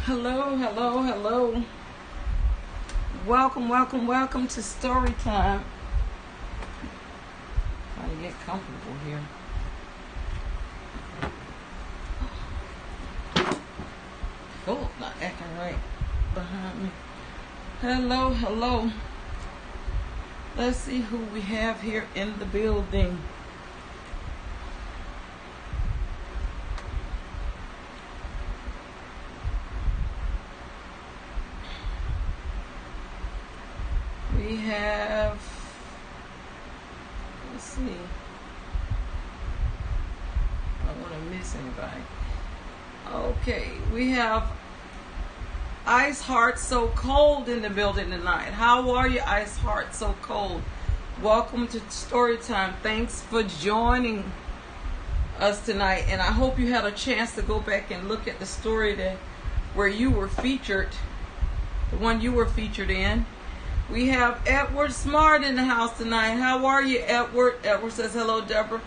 Hello, hello, hello. Welcome to story time. Trying to get comfortable here. Oh, not acting right behind me. Hello, hello. Let's see who we have here in the building. We have, let's see, I don't want to miss anybody. Okay, we have Ice Heart So Cold in the building tonight. How are you, Ice Heart So Cold? Welcome to Story Time. Thanks for joining us tonight, and I hope you had a chance to go back and look at the story where you were featured, the one you were featured in. We have Edward Smart in the house tonight. How are you, Edward? Edward says, hello, Deborah.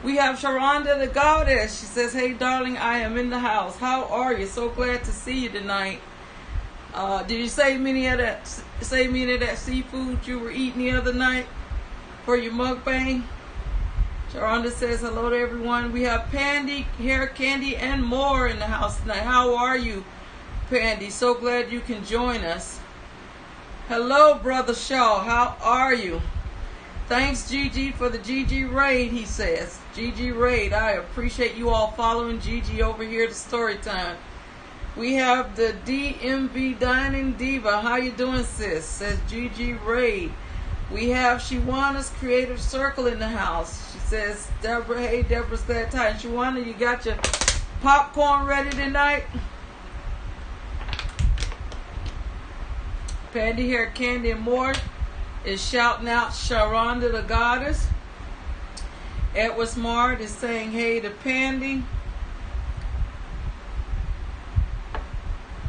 We have Sharhonda the goddess. She says, hey, darling, I am in the house. How are you? So glad to see you tonight. Did you save me any of that seafood you were eating the other night for your mukbang? Sharhonda says, hello to everyone. We have Pandy, Hair Candy, and more in the house tonight. How are you, Pandy? So glad you can join us. Hello, Brother Shaw. How are you? Thanks, Gigi, for the Gigi raid, he says. Gigi raid. I appreciate you all following Gigi over here to Storytime. We have the DMV Dining Diva. How you doing, sis? Says Gigi raid. We have Shiwana's Creative Circle in the house. She says, Deborah, hey, Deborah's that time. Shiwana, you got your popcorn ready tonight? Pandy, Hair Candy, and more is shouting out Sharhonda the goddess. Edward Smart is saying hey to Pandy.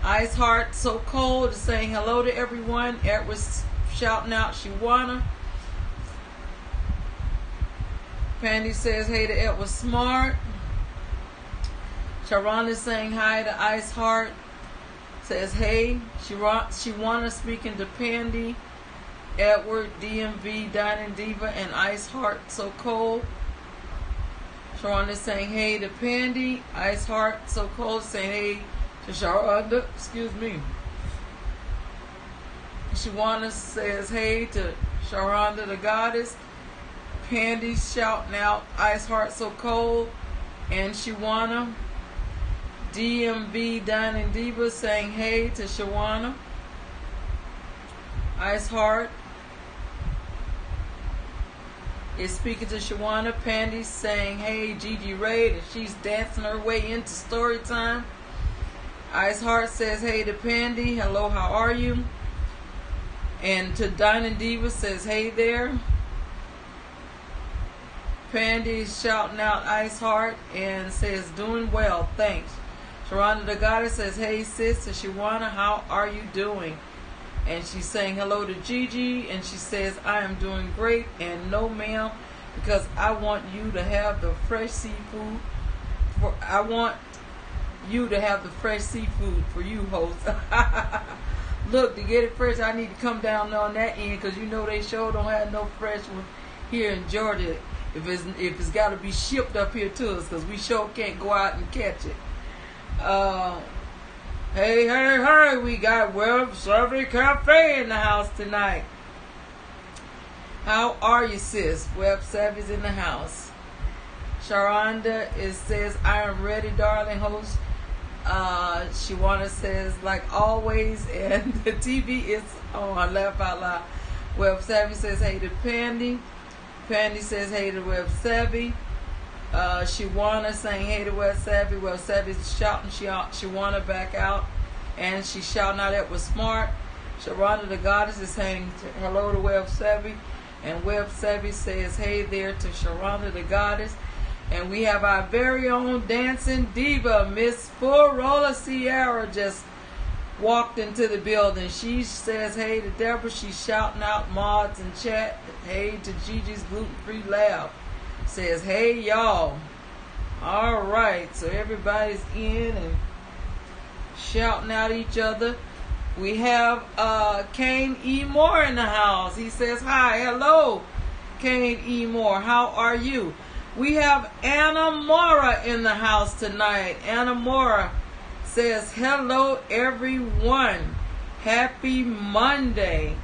Ice Heart So Cold is saying hello to everyone. Edward's shouting out Shiwana. Pandy says hey to Edward Smart. Sharhonda is saying hi to Ice Heart. Says hey. Shiwana speaking to Pandy, Edward, DMV, Dining Diva, and Ice Heart So Cold. Sharhonda saying hey to Pandy. Ice Heart So Cold saying hey to Sharhonda. Excuse me. Shiwana says hey to Sharhonda the goddess. Pandy shouting out Ice Heart So Cold and Shiwana. DMV Dining Diva saying hey to Shiwana. Ice Heart is speaking to Shiwana. Pandy saying hey Gigi Raid, and she's dancing her way into story time. Ice Heart says hey to Pandy. Hello, how are you? And to Dining Diva says hey there. Pandy shouting out Ice Heart and says doing well, thanks. Sharhonda the goddess says, hey sis, to Shiwana, how are you doing? And she's saying hello to Gigi, and she says, I am doing great, and no ma'am, because I want you to have the fresh seafood. I want you to have the fresh seafood for you, host. Look, to get it fresh, I need to come down on that end, because you know they sure don't have no fresh one here in Georgia. If it's got to be shipped up here to us, because we sure can't go out and catch it. Hey, we got Web Savvy Cafe in the house tonight. How are you, sis? Web Savvy's in the house. Sharhonda says, I am ready, darling host. Shiwana says, like always, and the TV is on. Laugh out loud. Web Savvy says, hey to Pandy. Pandy says, hey to Web Savvy. Shiwana saying hey to Web Savvy. Web Savvy's shouting Shiwana back out, and she's shouting out Edward Smart. Sharhonda the goddess is saying hello to Web Savvy, and Web Savvy says hey there to Sharhonda the goddess. And we have our very own dancing diva, Miss Furola Sierra, just walked into the building. She says hey to Deborah. She's shouting out mods in chat. Hey to Gigi's Gluten-Free Lab. Says hey y'all. All right, so everybody's in, and shouting out each other. We have Kane E. Moore in the house. He says, hi, hello, Kane E. Moore. How are you? We have Anna Mora in the house tonight. Anna Mora says, hello, everyone. Happy Monday.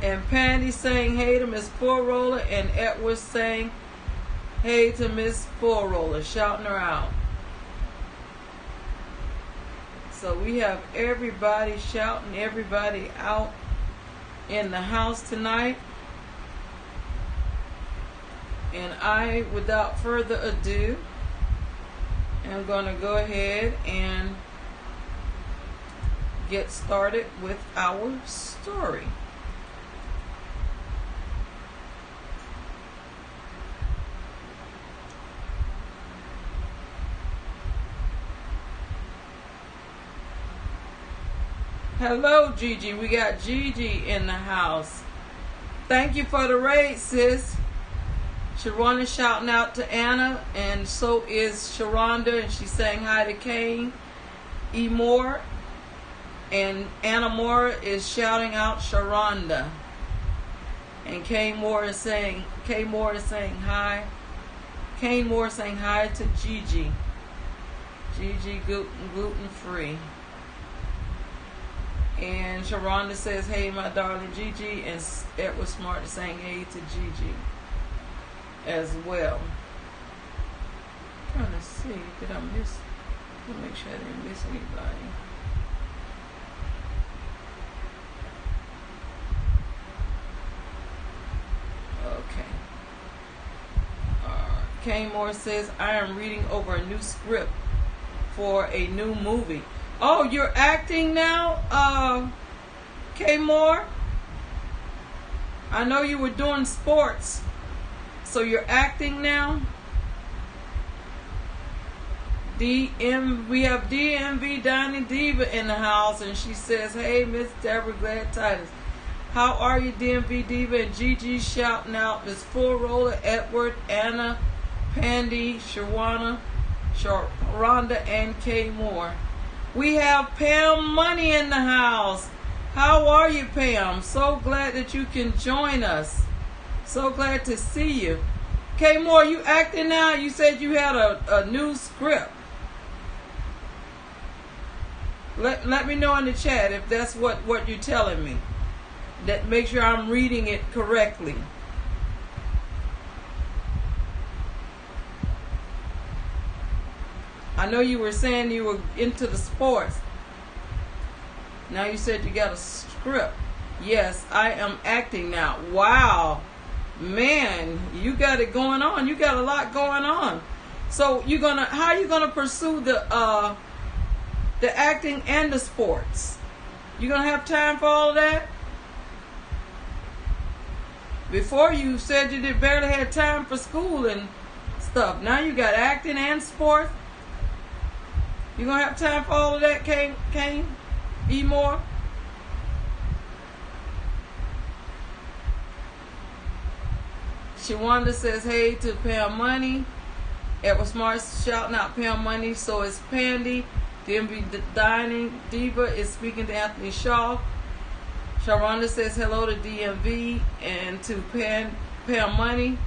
And Pandy saying hey to Miss Four Roller, and Edward saying hey to Miss Four Roller, shouting her out. So we have everybody shouting everybody out in the house tonight. And I, without further ado, am going to go ahead and get started with our story. Hello, Gigi. We got Gigi in the house. Thank you for the raid, sis. Sharhonda shouting out to Anna, and so is Sharhonda, and she's saying hi to Kane E. Moore. And Anna Moore is shouting out Sharhonda. And Kane Moore is saying hi. Kane Moore saying hi to Gigi. Gigi gluten free. And Sharhonda says, hey, my darling Gigi. And Edward Smart is saying hey to Gigi as well. I'm trying to see, did I miss? Let me make sure I didn't miss anybody. Okay. Kane Moore says, I am reading over a new script for a new movie. Oh, you're acting now, K. Moore? I know you were doing sports, so you're acting now? We have DMV Dining Diva in the house, and she says, hey, Miss Deborah, glad tidings. How are you, DMV Diva? And Gigi shouting out Miss Full Roller, Edward, Anna, Pandy, Sharhonda, and K. Moore. We have Pam Money in the house. How are you, Pam? So glad that you can join us. So glad to see you. K. Moore, you acting now? You said you had a new script. Let me know in the chat if that's what you're telling me. That make sure I'm reading it correctly. I know you were saying you were into the sports. Now you said you got a script. Yes, I am acting now. Wow. Man, you got it going on. You got a lot going on. So how are you gonna pursue the acting and the sports? You gonna have time for all of that? Before you said you barely had time for school and stuff. Now you got acting and sports. You gonna have time for all of that, Kane E. Moore? Shawanda says hey to Pam Money. Edward Smart shouting out Pam Money. So is Pandy. DMV Dining Diva is speaking to Anthony Shaw. Sharhonda says hello to DMV and to Pam Money.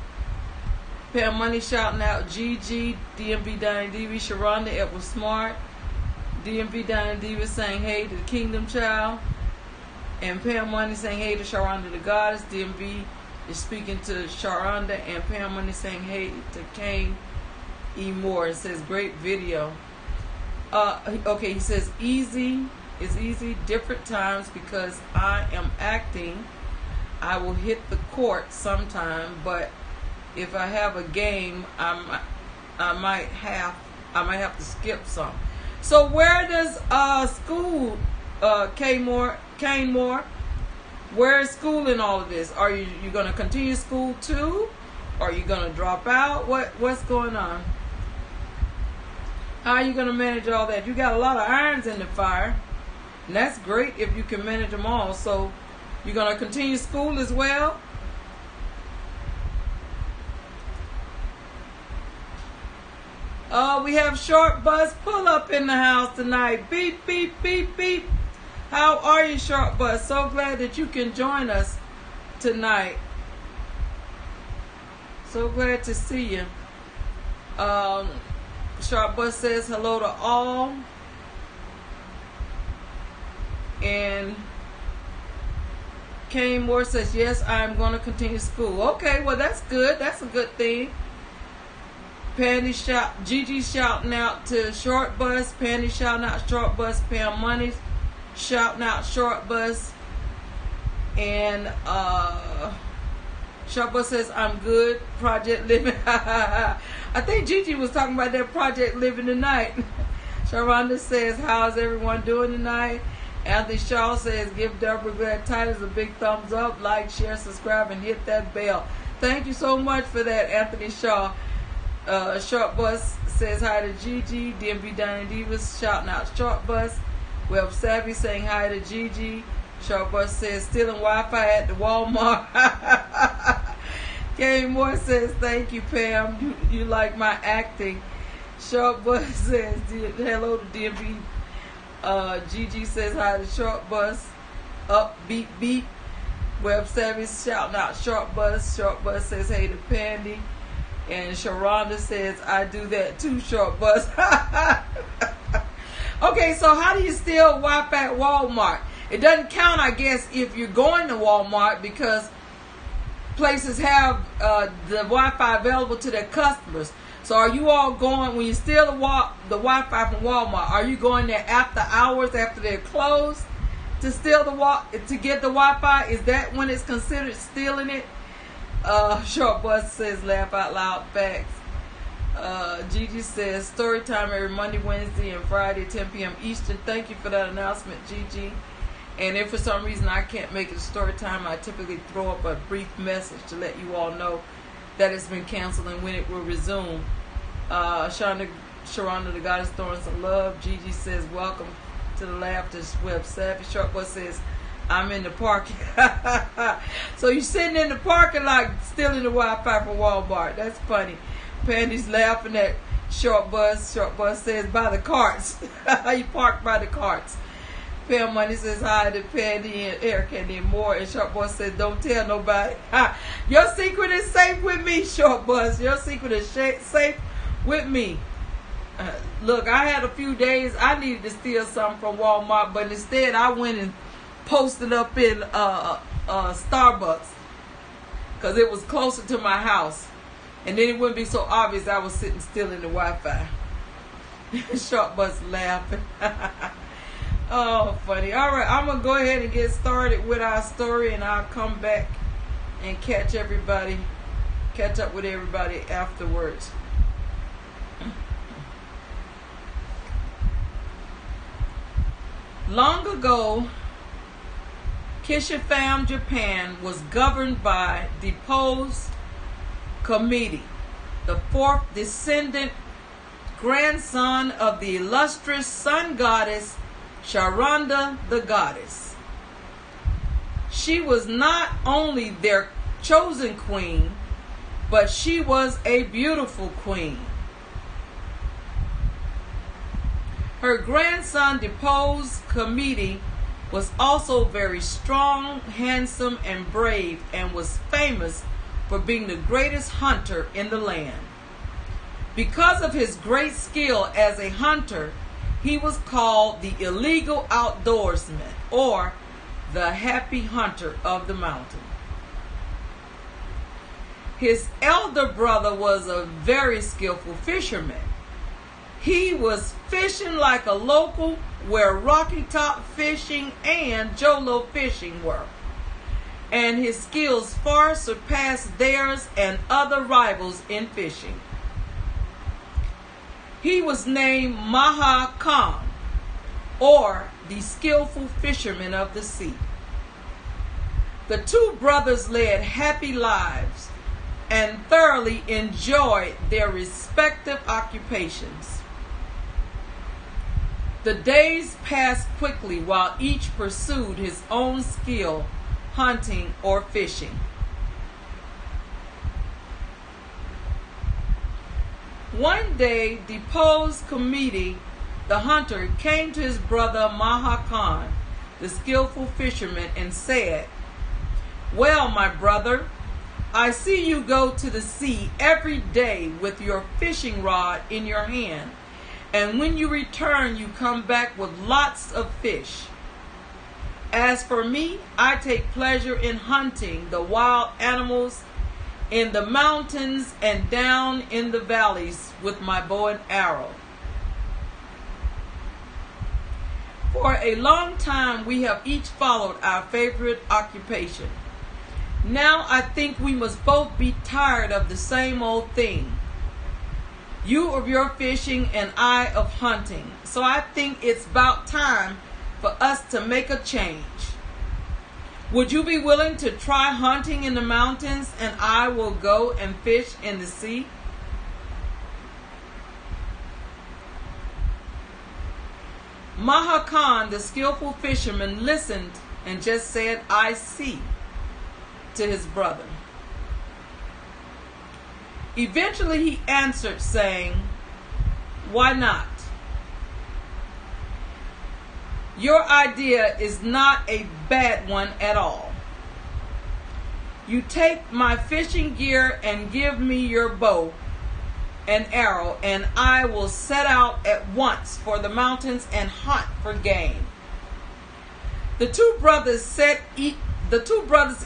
Pam Money shouting out Gigi, DMV Dining Diva, Sharhonda, Edward Smart. DMV Dining Diva saying hey to the Kingdom Child. And Pam Money saying hey to Sharhonda the Goddess. DMV is speaking to Sharhonda, and Pam Money saying hey to Kane E. Moore. It says great video. Okay, he says easy. It's easy, different times because I am acting. I will hit the court sometime, but if I have a game, I might have to skip some. So where does school, Kane Moore? Where is school in all of this? Are you going to continue school too? Are you going to drop out? What's going on? How are you going to manage all that? You got a lot of irons in the fire, and that's great if you can manage them all. So you're going to continue school as well? We have Short Bus Pull Up in the house tonight. Beep, beep, beep, beep. How are you, Short Bus? So glad that you can join us tonight. So glad to see you. Short Bus says hello to all. And Kane Moore says, yes, I'm going to continue school. Okay, well, that's good. That's a good thing. Gigi shouting out to Short Bus. Pandy shouting out Short Bus. Pam Monies shouting out Short Bus. And Short Bus says, I'm good. Project Living. I think Gigi was talking about that Project Living tonight. Sharhonda says, how's everyone doing tonight? Anthony Shaw says, give Deborah Glad Tidings a big thumbs up, like, share, subscribe, and hit that bell. Thank you so much for that, Anthony Shaw. Short Bus says hi to Gigi. DMV Dining Divas shouting out Short Bus. Web Savvy saying hi to Gigi. Short Bus says stealing Wi-Fi at the Walmart. Kay Moore says thank you, Pam. You like my acting. Short Bus says hello to DMV. Gigi says hi to Short Bus. Up, beep, beep. Web Savvy shouting out Short Bus. Short Bus says hey to Pandy. And Sharhonda says, I do that too, Short Bus. Okay, so how do you steal Wi-Fi at Walmart? It doesn't count, I guess, if you're going to Walmart because places have the Wi-Fi available to their customers. So are you all going, when you steal the Wi-Fi from Walmart, are you going there after hours, after they're closed to steal to get the Wi-Fi? Is that when it's considered stealing it? Short Bus says laugh out loud facts. Gigi says story time every Monday, Wednesday, and Friday, 10 p.m. Eastern. Thank you for that announcement, Gigi. And if for some reason I can't make it story time, I typically throw up a brief message to let you all know that it's been canceled and when it will resume. Sharhonda, the goddess throwing some love. Gigi says welcome to the Laughter Web Savvy. Short Bus says I'm in the parking. So you're sitting in the parking lot stealing the Wi-Fi from Walmart. That's funny. Pandy's laughing at Short Bus. Short Bus says by the carts. You park by the carts. Pam Money says hi to Pandy and Eric and more. And Short Bus says don't tell nobody. Your secret is safe with me, Short Bus. Your secret is safe with me. Look, I had a few days I needed to steal something from Walmart, but instead I went and posted up in Starbucks because it was closer to my house, and then it wouldn't be so obvious I was sitting still in the Wi-Fi. Short Bus laughing. Oh, funny. All right, I'm gonna go ahead and get started with our story, and I'll come back and catch up with everybody afterwards. Long ago, Kishifam, Japan was governed by deposed Kamiti, the fourth descendant grandson of the illustrious sun goddess Sharhonda the goddess. She was not only their chosen queen, but she was a beautiful queen. Her grandson, deposed Kamiti, was also very strong, handsome, and brave, and was famous for being the greatest hunter in the land. Because of his great skill as a hunter, he was called the illegal outdoorsman, or the happy hunter of the mountain. His elder brother was a very skillful fisherman. He was fishing like a local where Rocky Top Fishing and Jolo Fishing were, and his skills far surpassed theirs and other rivals in fishing. He was named Maha Khan, or the skillful fisherman of the sea. The two brothers led happy lives and thoroughly enjoyed their respective occupations. The days passed quickly while each pursued his own skill, hunting or fishing. One day, deposed committee, the hunter, came to his brother Maha, the skillful fisherman, and said, "Well, my brother, I see you go to the sea every day with your fishing rod in your hand, and when you return, you come back with lots of fish. As for me, I take pleasure in hunting the wild animals in the mountains and down in the valleys with my bow and arrow. For a long time, we have each followed our favorite occupation. Now I think we must both be tired of the same old thing. You of your fishing and I of hunting. So I think it's about time for us to make a change. Would you be willing to try hunting in the mountains, and I will go and fish in the sea?" Maha, the skillful fisherman, listened and just said, "I see," to his brother. Eventually he answered, saying, "Why not? Your idea is not a bad one at all. You take my fishing gear and give me your bow and arrow, and I will set out at once for the mountains and hunt for game." The two brothers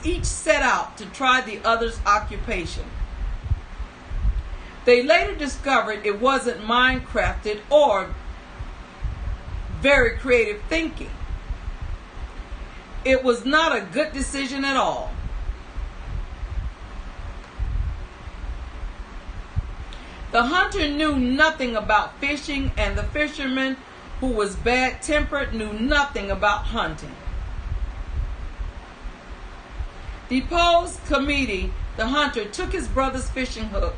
each set out to try the other's occupation. They later discovered it wasn't mind-crafted or very creative thinking. It was not a good decision at all. The hunter knew nothing about fishing, and the fisherman, who was bad-tempered, knew nothing about hunting. Deposed committee, the hunter took his brother's fishing hook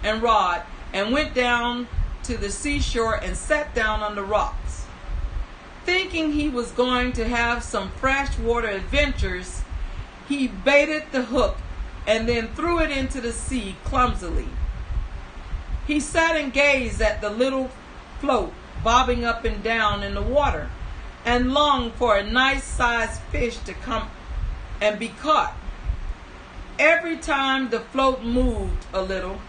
and rod and went down to the seashore and sat down on the rocks. Thinking he was going to have some freshwater adventures, he baited the hook and then threw it into the sea clumsily. He sat and gazed at the little float bobbing up and down in the water and longed for a nice-sized fish to come and be caught. Every time the float moved a little,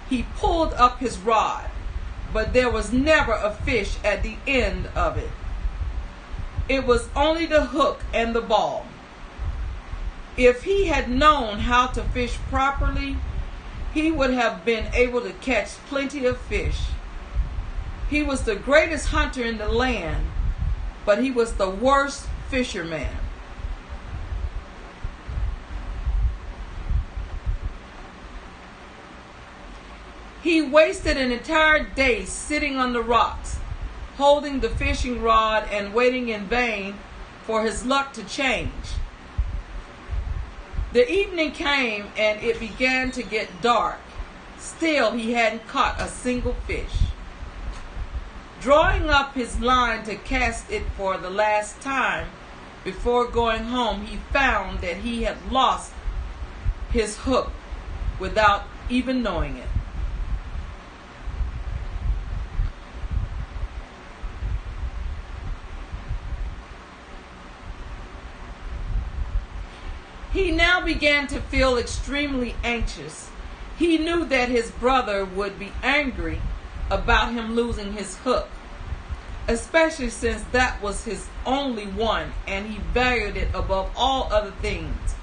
he pulled up his rod, but there was never a fish at the end of it. It was only the hook and the ball. If he had known how to fish properly, he would have been able to catch plenty of fish. He was the greatest hunter in the land, but he was the worst fisherman. He wasted an entire day sitting on the rocks, holding the fishing rod and waiting in vain for his luck to change. The evening came and it began to get dark. Still, he hadn't caught a single fish. Drawing up his line to cast it for the last time before going home, he found that he had lost his hook without even knowing it. He now began to feel extremely anxious. He knew that his brother would be angry about him losing his hook, especially since that was his only one and he valued it above all other things.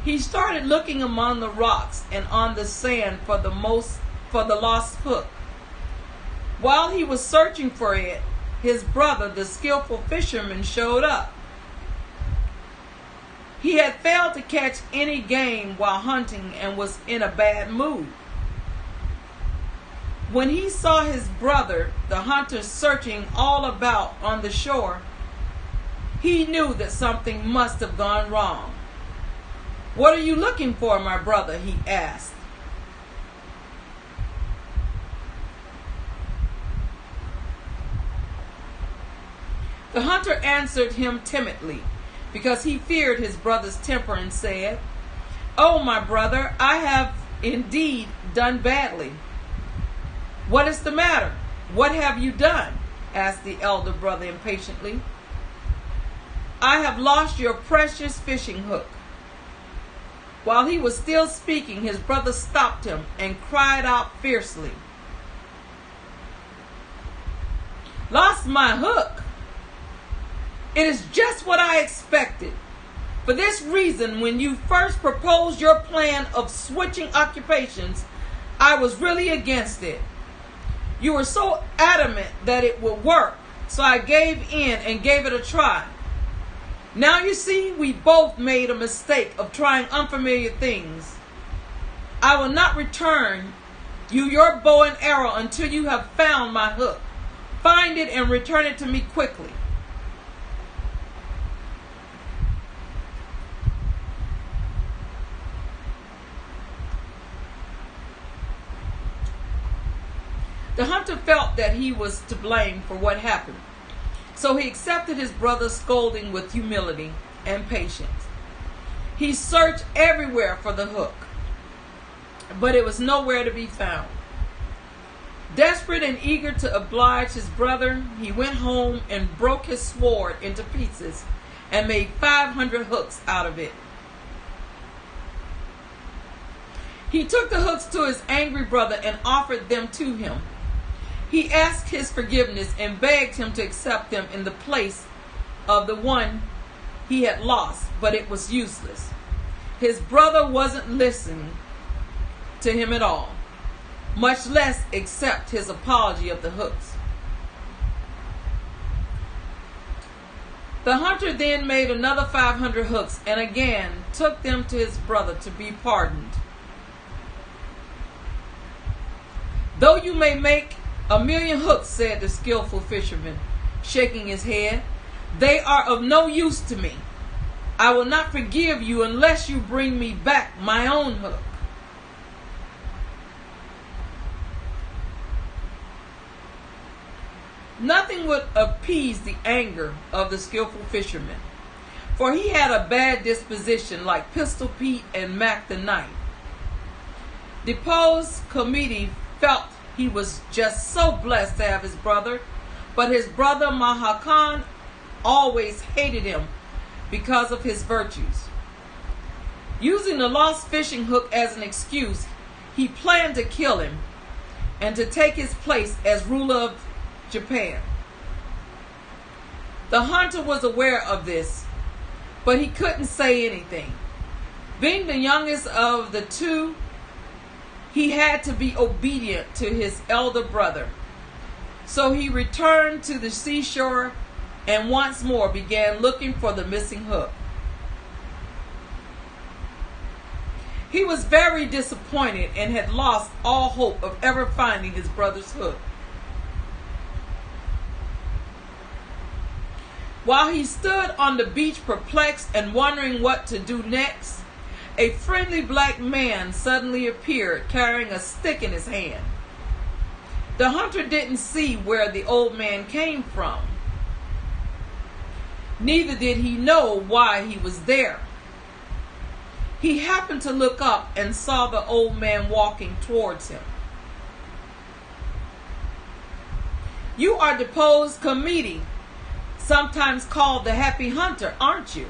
He started looking among the rocks and on the sand for the lost hook. While he was searching for it, his brother, the skillful fisherman, showed up. He had failed to catch any game while hunting and was in a bad mood. When he saw his brother, the hunter, searching all about on the shore, he knew that something must have gone wrong. "What are you looking for, my brother?" he asked. The hunter answered him timidly, because he feared his brother's temper, and said, "Oh, my brother, I have indeed done badly. "What is the matter? What have you done?" asked the elder brother impatiently. "I have lost your precious fishing hook." While he was still speaking, his brother stopped him and cried out fiercely, "Lost my hook? It is just what I expected. For this reason, when you first proposed your plan of switching occupations, I was really against it. You were so adamant that it would work, so I gave in and gave it a try. Now you see, we both made a mistake of trying unfamiliar things. I will not return you your bow and arrow until you have found my hook. Find it and return it to me quickly." The hunter felt that he was to blame for what happened, so he accepted his brother's scolding with humility and patience. He searched everywhere for the hook, but it was nowhere to be found. Desperate and eager to oblige his brother, he went home and broke his sword into pieces and made 500 hooks out of it. He took the hooks to his angry brother and offered them to him. He asked his forgiveness and begged him to accept them in the place of the one he had lost, but it was useless. His brother wasn't listening to him at all, much less accept his apology of the hooks. The hunter then made another 500 hooks and again took them to his brother to be pardoned. "Though you may make 1,000,000 hooks," said the skillful fisherman, shaking his head, "they are of no use to me. I will not forgive you unless you bring me back my own hook." Nothing would appease the anger of the skillful fisherman, for he had a bad disposition like Pistol Pete and Mac the Knight. The deposed committee felt he was just so blessed to have his brother, but his brother Maha always hated him because of his virtues. Using the lost fishing hook as an excuse, he planned to kill him and to take his place as ruler of Japan. The hunter was aware of this, but he couldn't say anything. Being the youngest of the two, he had to be obedient to his elder brother. So he returned to the seashore and once more began looking for the missing hook. He was very disappointed and had lost all hope of ever finding his brother's hook. While he stood on the beach perplexed and wondering what to do next, a friendly black man suddenly appeared carrying a stick in his hand. The hunter didn't see where the old man came from. Neither did he know why he was there. He happened to look up and saw the old man walking towards him. "You are deposed committee, sometimes called the Happy Hunter, aren't you?"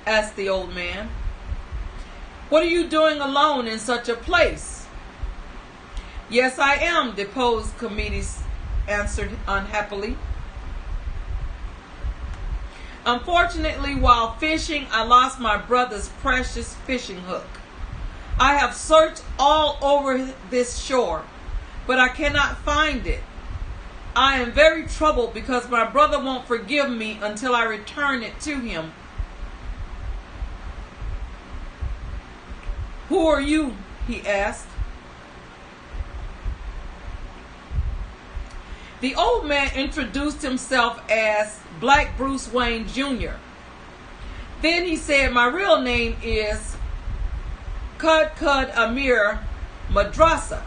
asked the old man. "What are you doing alone in such a place?" "Yes, I am," deposed committee answered unhappily. "Unfortunately, while fishing, I lost my brother's precious fishing hook. I have searched all over this shore, but I cannot find it. I am very troubled because my brother won't forgive me until I return it to him." "Who are you?" he asked. The old man introduced himself as Black Bruce Wayne Jr. Then he said, "My real name is Kud Amir Madrasa,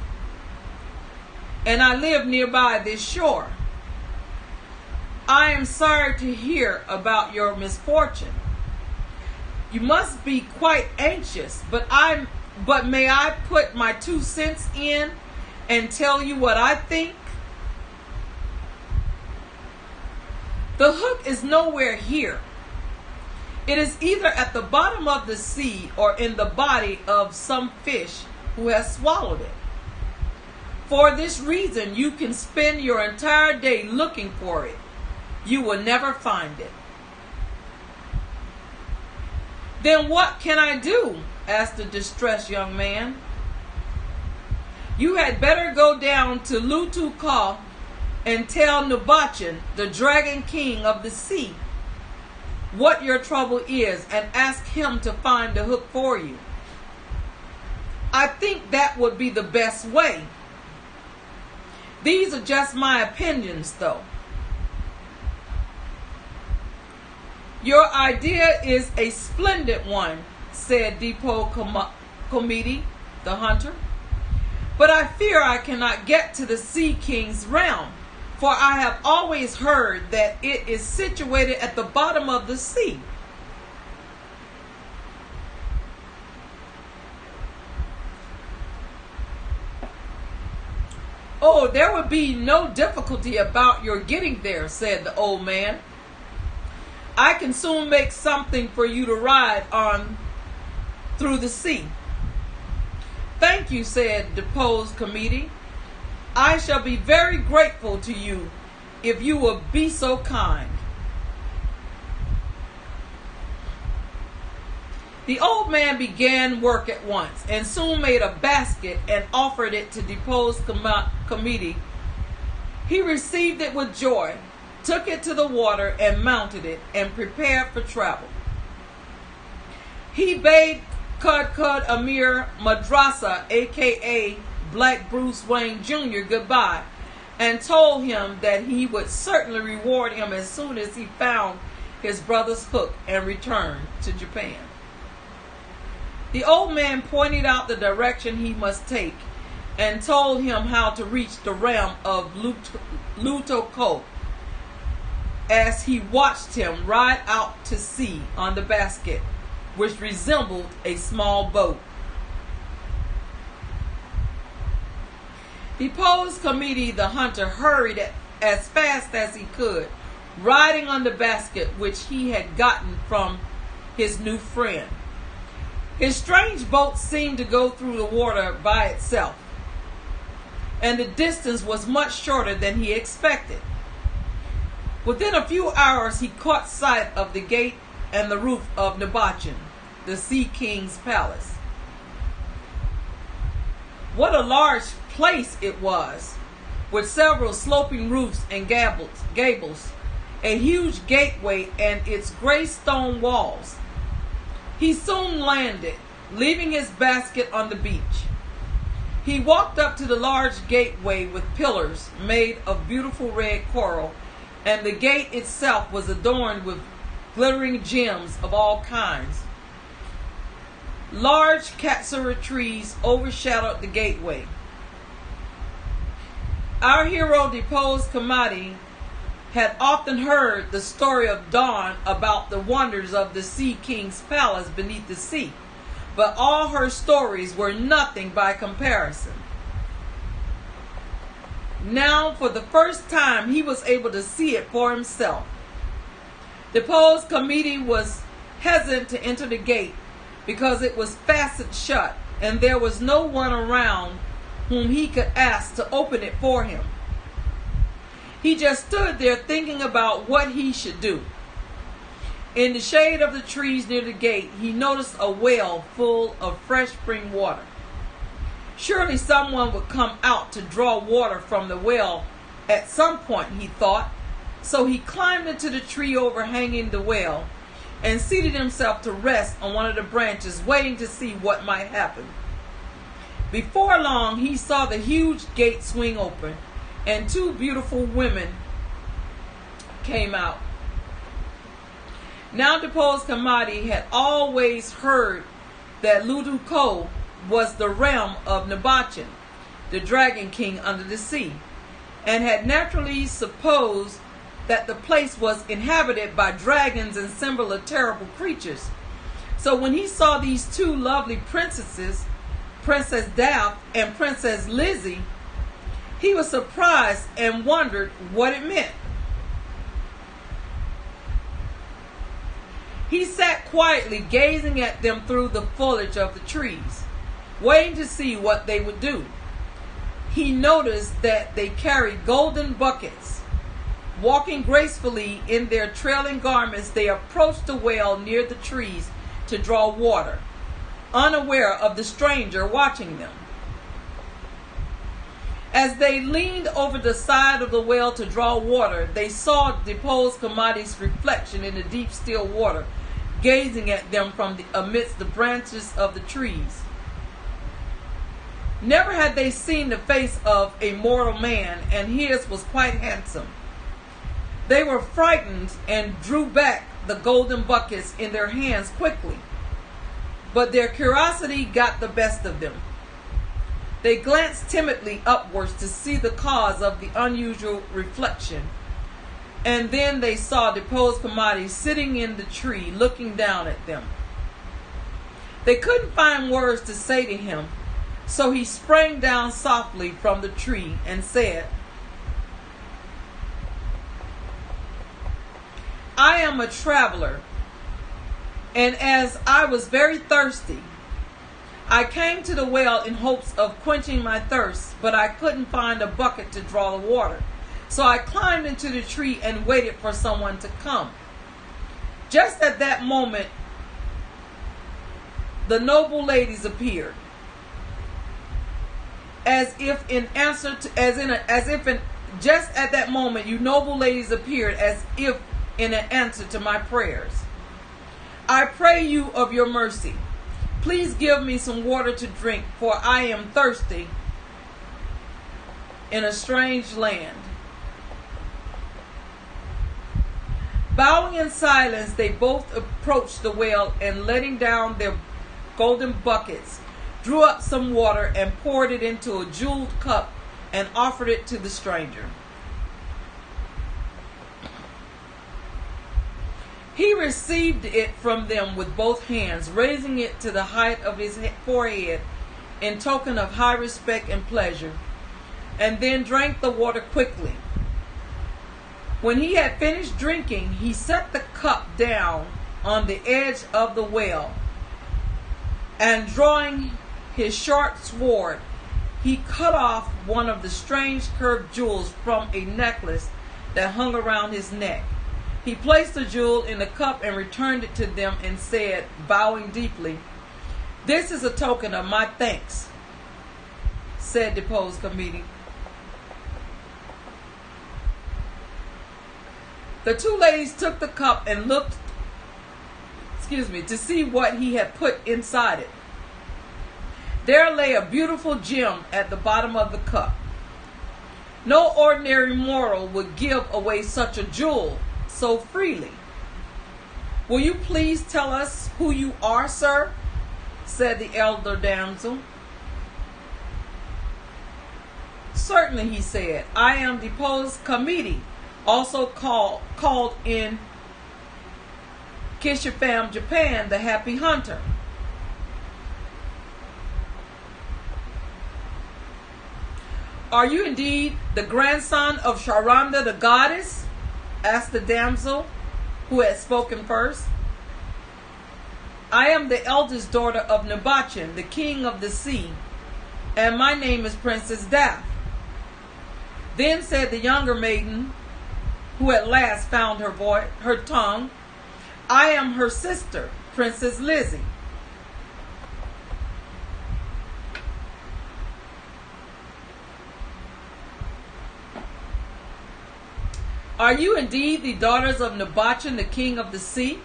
and I live nearby this shore. I am sorry to hear about your misfortune. You must be quite anxious, but may I put my 2 cents in and tell you what I think? The hook is nowhere here. It is either at the bottom of the sea or in the body of some fish who has swallowed it. For this reason, you can spend your entire day looking for it. You will never find it. Then what can I do? Asked the distressed young man. You had better go down to Lutuka and tell Nobuchan, the dragon king of the sea, what your trouble is, and ask him to find the hook for you. I think that would be the best way. These are just my opinions, though. Your idea is a splendid one, said Deborah, the hunter. But I fear I cannot get to the Sea King's realm, for I have always heard that it is situated at the bottom of the sea. Oh, there would be no difficulty about your getting there, said the old man. I can soon make something for you to ride on through the sea. Thank you, said the deposed committee. I shall be very grateful to you if you will be so kind. The old man began work at once and soon made a basket and offered it to the deposed committee. He received it with joy, took it to the water and mounted it and prepared for travel. He bade Cud Amir Madrasa, a.k.a. Black Bruce Wayne Jr., goodbye and told him that he would certainly reward him as soon as he found his brother's hook and returned to Japan. The old man pointed out the direction he must take and told him how to reach the realm of Lutoko as he watched him ride out to sea on the basket, which resembled a small boat. The deposed committee, the hunter, hurried as fast as he could, riding on the basket which he had gotten from his new friend. His strange boat seemed to go through the water by itself, and the distance was much shorter than he expected. Within a few hours, he caught sight of the gate and the roof of Nobuchan, the Sea King's palace. What a large place it was, with several sloping roofs and gables, a huge gateway and its gray stone walls. He soon landed, leaving his basket on the beach. He walked up to the large gateway with pillars made of beautiful red coral, and the gate itself was adorned with glittering gems of all kinds. Large katsura trees overshadowed the gateway. Our hero, deposed Kamadi, had often heard the story of Dawn about the wonders of the Sea King's palace beneath the sea, but all her stories were nothing by comparison. Now, for the first time, he was able to see it for himself. The deposed committee was hesitant to enter the gate because it was fastened shut and there was no one around whom he could ask to open it for him. He just stood there thinking about what he should do. In the shade of the trees near the gate, he noticed a well full of fresh spring water. Surely someone would come out to draw water from the well at some point, he thought. So he climbed into the tree overhanging the well and seated himself to rest on one of the branches, waiting to see what might happen. Before long, he saw the huge gate swing open, and two beautiful women came out. Now deposed Kamadi had always heard that Luduko was the realm of Nobuchan, the dragon king under the sea, and had naturally supposed that the place was inhabited by dragons and similar terrible creatures. So when he saw these two lovely princesses, Princess Daff and Princess Lizzie, He was surprised and wondered what it meant. He sat quietly gazing at them through the foliage of the trees, waiting to see what they would do. He noticed that they carried golden buckets. Walking gracefully in their trailing garments, they approached the well near the trees to draw water, unaware of the stranger watching them. As they leaned over the side of the well to draw water, they saw deposed Kamadi's reflection in the deep, still water, gazing at them from amidst the branches of the trees. Never had they seen the face of a mortal man, and his was quite handsome. They were frightened and drew back the golden buckets in their hands quickly, but their curiosity got the best of them. They glanced timidly upwards to see the cause of the unusual reflection, and then they saw deposed Kamadi sitting in the tree looking down at them. They couldn't find words to say to him, so he sprang down softly from the tree and said, "I am a traveler, and as I was very thirsty, I came to the well in hopes of quenching my thirst, but I couldn't find a bucket to draw the water. So I climbed into the tree and waited for someone to come. Just at that moment, the noble ladies appeared. Just at that moment, you noble ladies appeared as if in an answer to my prayers. I pray you of your mercy. Please give me some water to drink, for I am thirsty in a strange land." Bowing in silence, they both approached the well and, letting down their golden buckets, drew up some water and poured it into a jeweled cup and offered it to the stranger. He received it from them with both hands, raising it to the height of his forehead in token of high respect and pleasure, and then drank the water quickly. When he had finished drinking, he set the cup down on the edge of the well, and drawing his short sword, he cut off one of the strange curved jewels from a necklace that hung around his neck. He placed the jewel in the cup and returned it to them and said, bowing deeply, "This is a token of my thanks," said deposed Kamadi. The two ladies took the cup and looked, to see what he had put inside it. There lay a beautiful gem at the bottom of the cup. No ordinary mortal would give away such a jewel so freely. "Will you please tell us who you are, sir?" said the elder damsel. "Certainly," he said. "I am deposed Kamadi, also called in Kishifam, Japan, the Happy Hunter. Are you indeed the grandson of Sharhonda the goddess?" asked the damsel who had spoken first. "I am the eldest daughter of Nobuchan, the king of the sea, and my name is Princess Daff." Then said the younger maiden, who at last found her tongue, "I am her sister, Princess Lizzie." "Are you indeed the daughters of Nobuchan, the king of the sea?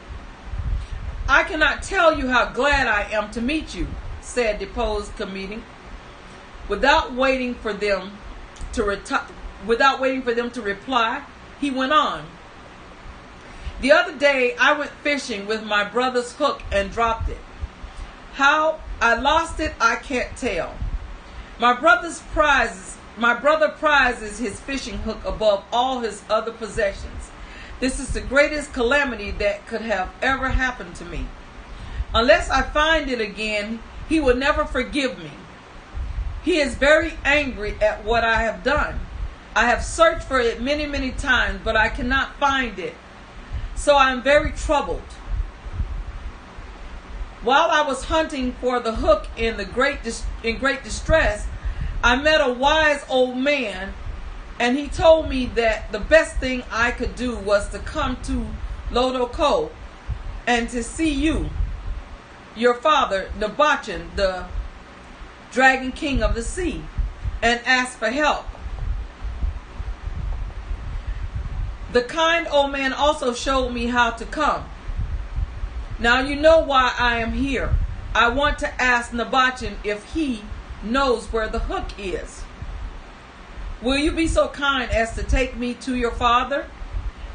I cannot tell you how glad I am to meet you," said deposed Kamadi. Without waiting for them to reply, he went on. "The other day I went fishing with my brother's hook and dropped it. How I lost it, I can't tell. My brother prizes his fishing hook above all his other possessions. This is the greatest calamity that could have ever happened to me. Unless I find it again, he will never forgive me. He is very angry at what I have done. I have searched for it many, many times, but I cannot find it. So I am very troubled. While I was hunting for the hook in great distress, I met a wise old man, and he told me that the best thing I could do was to come to Lodoko and to see you, your father, Nobuchan, the Dragon King of the Sea, and ask for help. The kind old man also showed me how to come. Now you know why I am here. I want to ask Nobuchan if he knows where the hook is. Will you be so kind as to take me to your father?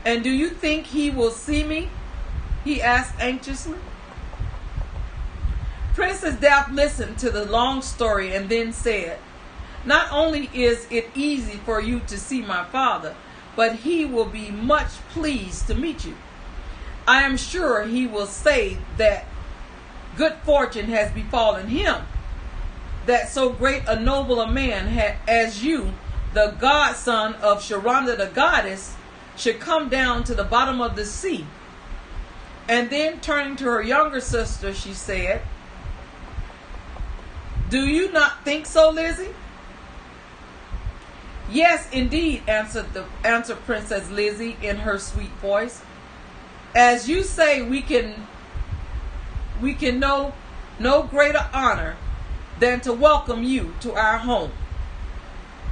And do you think he will see me? He asked anxiously. Princess Daphne listened to the long story and then said, not only is it easy for you to see my father, but he will be much pleased to meet you. I am sure he will say that good fortune has befallen him, that so great a noble a man as you, the godson of Sharhonda the goddess, should come down to the bottom of the sea. And then turning to her younger sister, she said, do you not think so, Lizzie? Yes, indeed, answered Princess Lizzie in her sweet voice. As you say, we can know no greater honor than to welcome you to our home.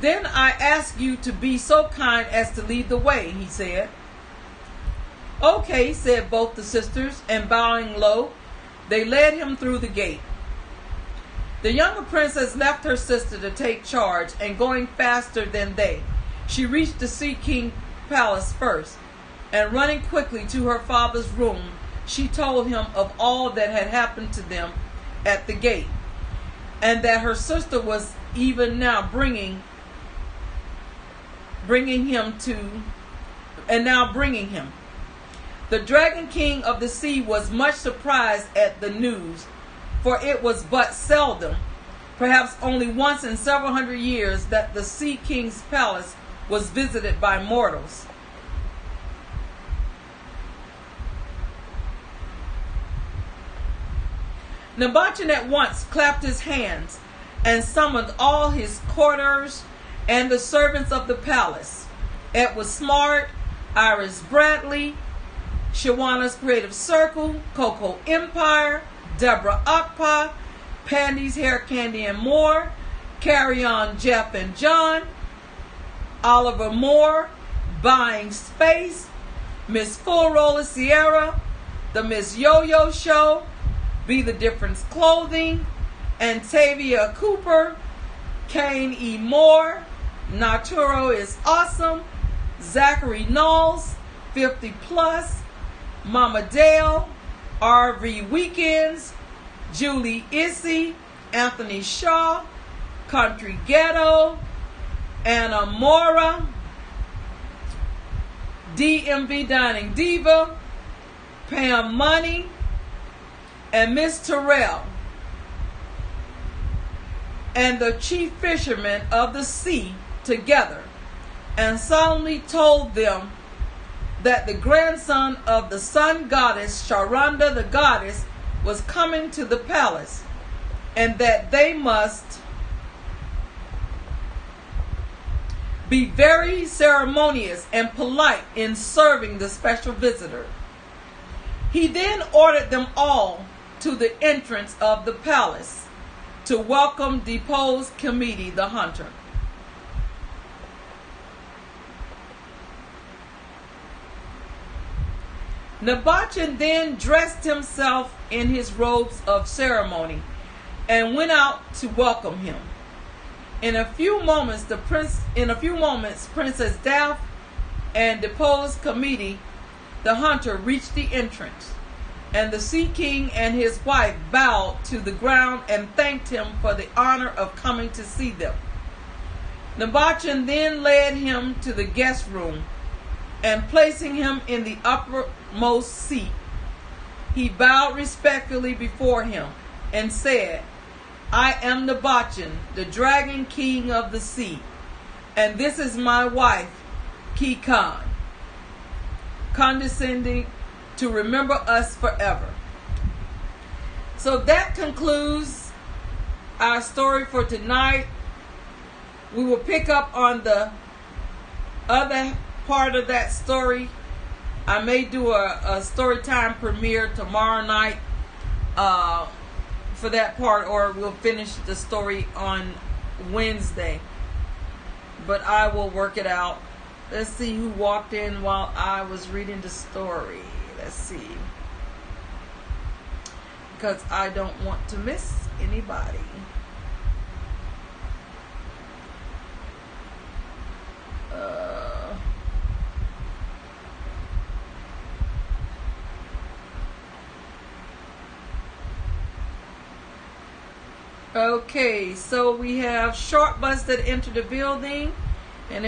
Then I ask you to be so kind as to lead the way, he said. Okay, said both the sisters, and bowing low, they led him through the gate. The younger princess left her sister to take charge, and going faster than they, she reached the Sea King palace first, and running quickly to her father's room, she told him of all that had happened to them at the gate, and that her sister was even now bringing him. The Dragon King of the Sea was much surprised at the news, for it was but seldom, perhaps only once in several hundred years, that the Sea King's palace was visited by mortals. Nobuchan at once clapped his hands and summoned all his courtiers and the servants of the palace. Edward Smart, Iris Bradley, Shawanna's Creative Circle, Coco Empire, Deborah Akpa, Pandy's Hair Candy and More, Carry On Jeff and John, Oliver Moore, Buying Space, Miss Full Roller Sierra, The Miss Yo-Yo Show, Be the Difference Clothing, Antavia Cooper, Kane E. Moore, Naturo is Awesome, Zachary Knowles, 50 Plus, Mama Dale, RV Weekends, Julie Issy, Anthony Shaw, Country Ghetto, Anna Mora, DMV Dining Diva, Pam Money, and Miss Terrell, and the chief fisherman of the sea together, and solemnly told them that the grandson of the sun goddess Sharhonda the goddess was coming to the palace, and that they must be very ceremonious and polite in serving the special visitor. He then ordered them all to the entrance of the palace to welcome deposed Committee the hunter. Nobuchan then dressed himself in his robes of ceremony and went out to welcome him. In a few moments, Princess Daphne and deposed Committee the hunter reached the entrance, and the Sea King and his wife bowed to the ground and thanked him for the honor of coming to see them. Nobuchan then led him to the guest room, and placing him in the uppermost seat, he bowed respectfully before him and said, I am Nobuchan, the dragon king of the sea. And this is my wife, Kishifam, condescending to remember us forever. So that concludes our story for tonight. We will pick up on the other part of that story. I may do a story time premiere tomorrow night for that part, or we'll finish the story on Wednesday. But I will work it out. Let's see who walked in while I was reading the story. Let's see. Because I don't want to miss anybody. Okay, so we have Short Bus that entered the building, and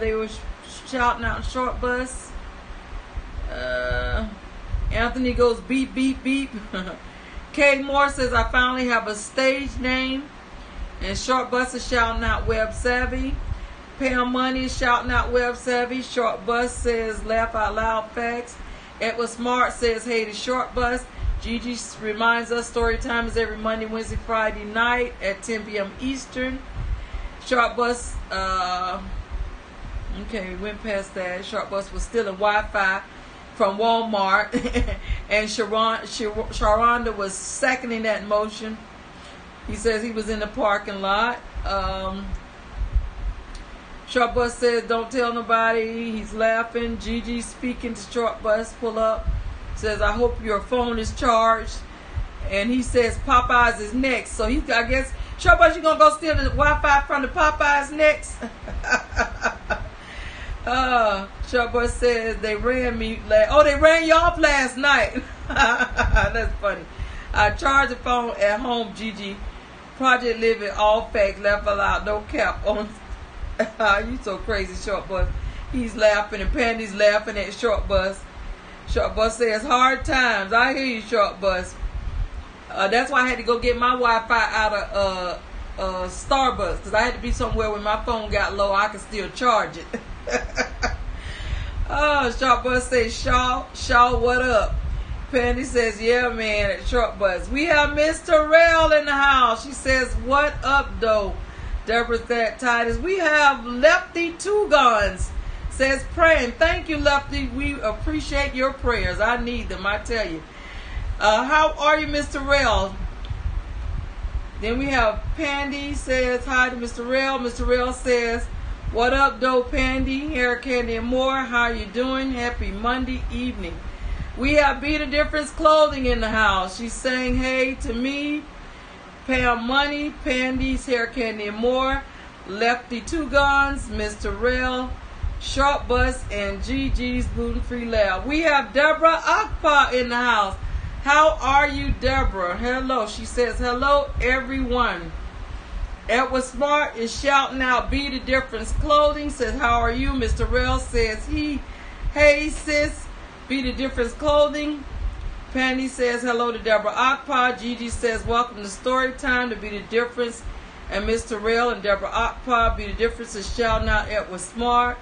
they were shouting out Short Bus. Anthony goes beep, beep, beep. Kay Moore says, I finally have a stage name. And Short Bus is shouting out Web Savvy. Pam Money is shouting out Web Savvy. Short Bus says, laugh out loud facts. Edward Smart says, hey to Short Bus. Gigi reminds us story time is every Monday, Wednesday, Friday night at 10 p.m. Eastern. Short Bus, okay, we went past that. Short Bus was stealing Wi-Fi from Walmart. And Sharhonda was seconding that motion. He says he was in the parking lot. Short Bus says, don't tell nobody. He's laughing. Gigi speaking to Short Bus, pull up. Says, I hope your phone is charged. And he says Popeyes is next. So I guess, Short Bus, you gonna go steal the Wi-Fi from the Popeyes next? Short Bus says they ran me. They ran you off last night. That's funny. I charged the phone at home, Gigi. Project Living, all facts, laugh aloud, no cap on. You so crazy, Short Bus. He's laughing and Pandy's laughing at Short Bus. Short Bus says, hard times. I hear you, Short Bus. That's why I had to go get my Wi-Fi out of Starbucks, because I had to be somewhere when my phone got low, I could still charge it. Short Bus says, Shaw, what up? Pandy says, yeah, man, at Short Bus. We have Miss Terrell in the house. She says, what up, though? Deborah Tidings. We have Lefty Two Guns. Says praying. Thank you, Lefty. We appreciate your prayers. I need them, I tell you. How are you, Mr. Rell? Then we have Pandy says hi to Mr. Rell. Mr. Rell says, what up, though, Pandy? Hair Candy and more. How are you doing? Happy Monday evening. We have Be the Difference Clothing in the house. She's saying hey to me. Pam Money, Pandy's Hair Candy and more. Lefty Two Guns, Mr. Rell, Short Bus, and Gigi's Gluten Free Lab. We have Deborah Akpa in the house. How are you, Deborah? Hello. She says, hello, everyone. Edward Smart is shouting out Be the Difference Clothing. Says, how are you? Mr. Rell says, hey, sis, Be the Difference Clothing. Pandy says, hello to Deborah Akpa. Gigi says, welcome to Story Time to Be the Difference. And Mr. Rell and Deborah Akpa, Be the Difference, is shouting out Edward Smart.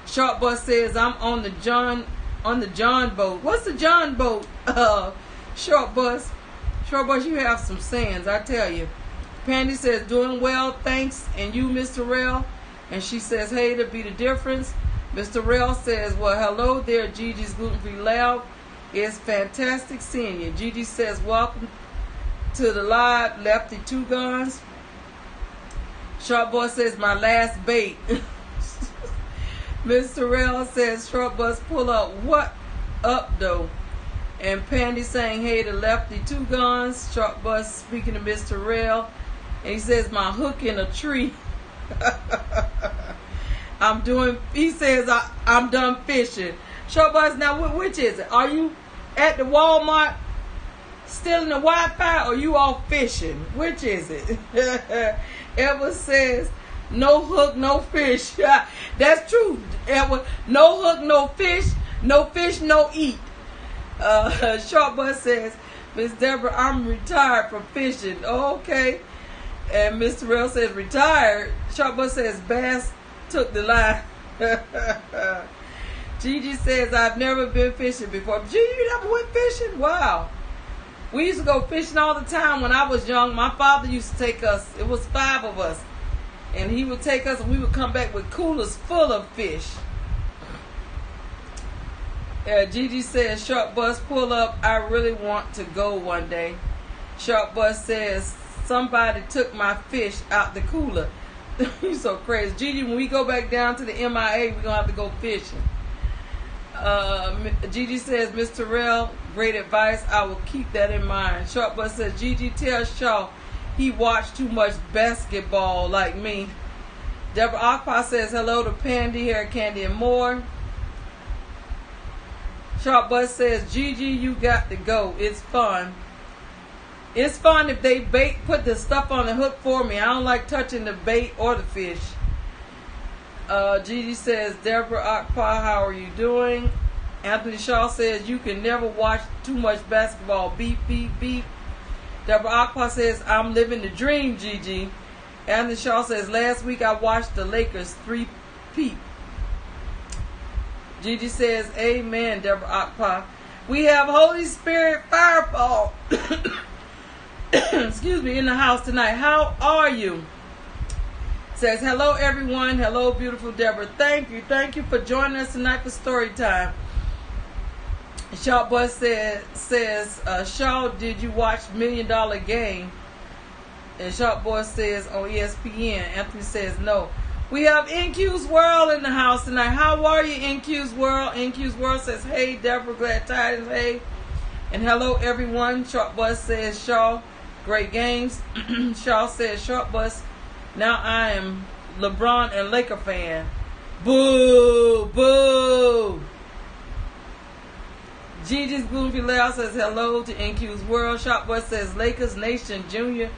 Short Bus says, I'm on the John boat. What's the John boat? Short Bus. Short Bus, you have some sayings, I tell you. Pandy says, doing well, thanks. And you, Mr. Rell? And she says, hey, to Be the Difference. Mr. Rell says, well, hello there, Gigi's Gluten Free Lab. It's fantastic seeing you. Gigi says, welcome to the live, Lefty Two Guns. Short Bus says, my last bait. Mr. Rell says, Short Bus, pull up. What up, though? And Pandy saying, hey, to Lefty Two Guns. Short Bus speaking to Mr. Rell. And he says, my hook in a tree. He says, I'm done fishing. Short Bus, now which is it? Are you at the Walmart stealing the Wi-Fi, or you all fishing? Which is it? Edward says, no hook, no fish. That's true, Edward. No hook, no fish, no eat. Short Bus says, Miss Deborah, I'm retired from fishing. Okay. And Mr. Terrell says retired. Sharp Bus says Bass took the line. Gigi says I've never been fishing before. Gigi, you never went fishing? Wow. We used to go fishing all the time when I was young. My father used to take us. It was 5 of us. And he would take us and we would come back with coolers full of fish. Gigi says, Sharp Bus, pull up. I really want to go one day. Sharp Bus says, somebody took my fish out the cooler. You so crazy. Gigi, when we go back down to the MIA, we're going to have to go fishing. Gigi says, Mr. Terrell, great advice. I will keep that in mind. Sharp Bus says, Gigi, tell Shaw he watched too much basketball like me. Deborah Akpa says, hello to Pandy, Hair Candy, and more. Sharp Bus says, Gigi, you got to go. It's fun. It's fun if they put the stuff on the hook for me. I don't like touching the bait or the fish. Gigi says, Deborah Akpa, how are you doing? Anthony Shaw says, you can never watch too much basketball. Beep, beep, beep. Deborah Akpa says, I'm living the dream, Gigi. Anthony Shaw says, last week I watched the Lakers 3-peat. Gigi says, amen, Deborah Akpa. We have Holy Spirit Firefall. Excuse me, in the house tonight. How are you? Says, hello everyone. Hello, beautiful Deborah. Thank you for joining us tonight for story time. Shaw Bus says, Shaw, did you watch $1 Million Game? And Shaw Bus says on ESPN. Anthony says no. We have NQ's World in the house tonight. How are you, NQ's World? NQ's World says, hey Deborah, glad tidings, hey. And hello everyone. Short Bus says, Shaw, great games. Shaw says, Short Bus, now I am LeBron and Laker fan. Boo, boo. Gigi's Bloomfield Layout says hello to NQ's World. Short Bus says Lakers Nation Junior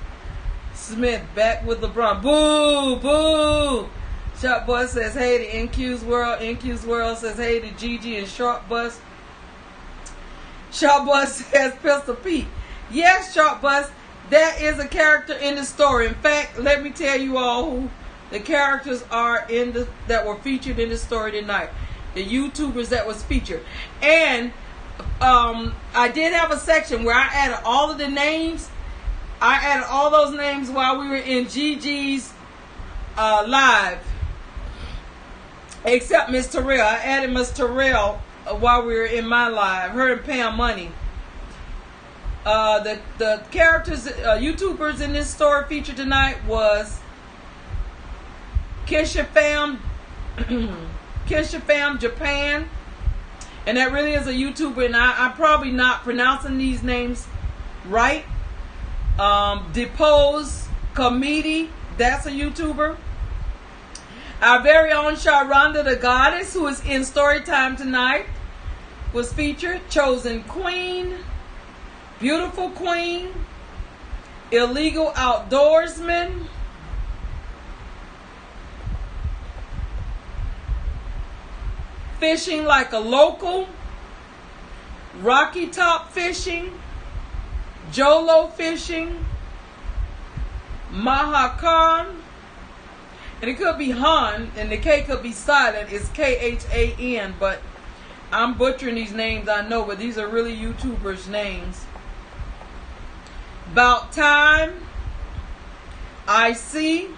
Smith back with LeBron. Boo, boo. Short Bus says hey to NQ's World. NQ's World says hey to Gigi and Short Bus. Short Bus says Pistol Pete. Yes, Short Bus, that is a character in the story. In fact, let me tell you all who the characters are that were featured in the story tonight. The YouTubers that was featured. And I did have a section where I added all of the names. I added all those names while we were in Gigi's live. Except Miss Terrell. I added Miss Terrell while we were in my live. Her and Pam Money. The characters, YouTubers in this story featured tonight was Kishifam, Kishifam Japan. And that really is a YouTuber, and I'm probably not pronouncing these names right. Depose Comedy, that's a YouTuber. Our very own Sharhonda the Goddess, who is in Storytime tonight, was featured. Chosen Queen, Beautiful Queen, Illegal Outdoorsman, Fishing Like a Local, Rocky Top Fishing, Jolo Fishing, Maha Khan, and it could be Han, and the K could be silent. It's Khan, but I'm butchering these names, I know, but these are really YouTubers' names. About Time, I See,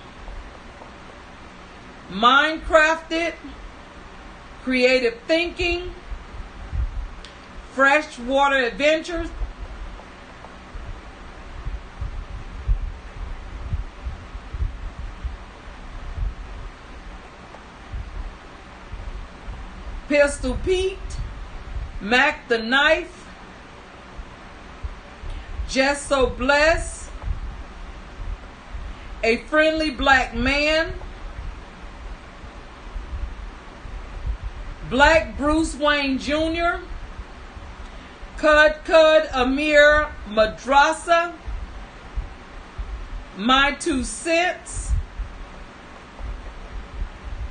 Minecrafted, Creative Thinking, Freshwater Adventures, Pistol Pete, Mac the Knife, Just So Blessed, A Friendly Black Man, Black Bruce Wayne Jr., Cud Amir Madrasa, My 2 Cents,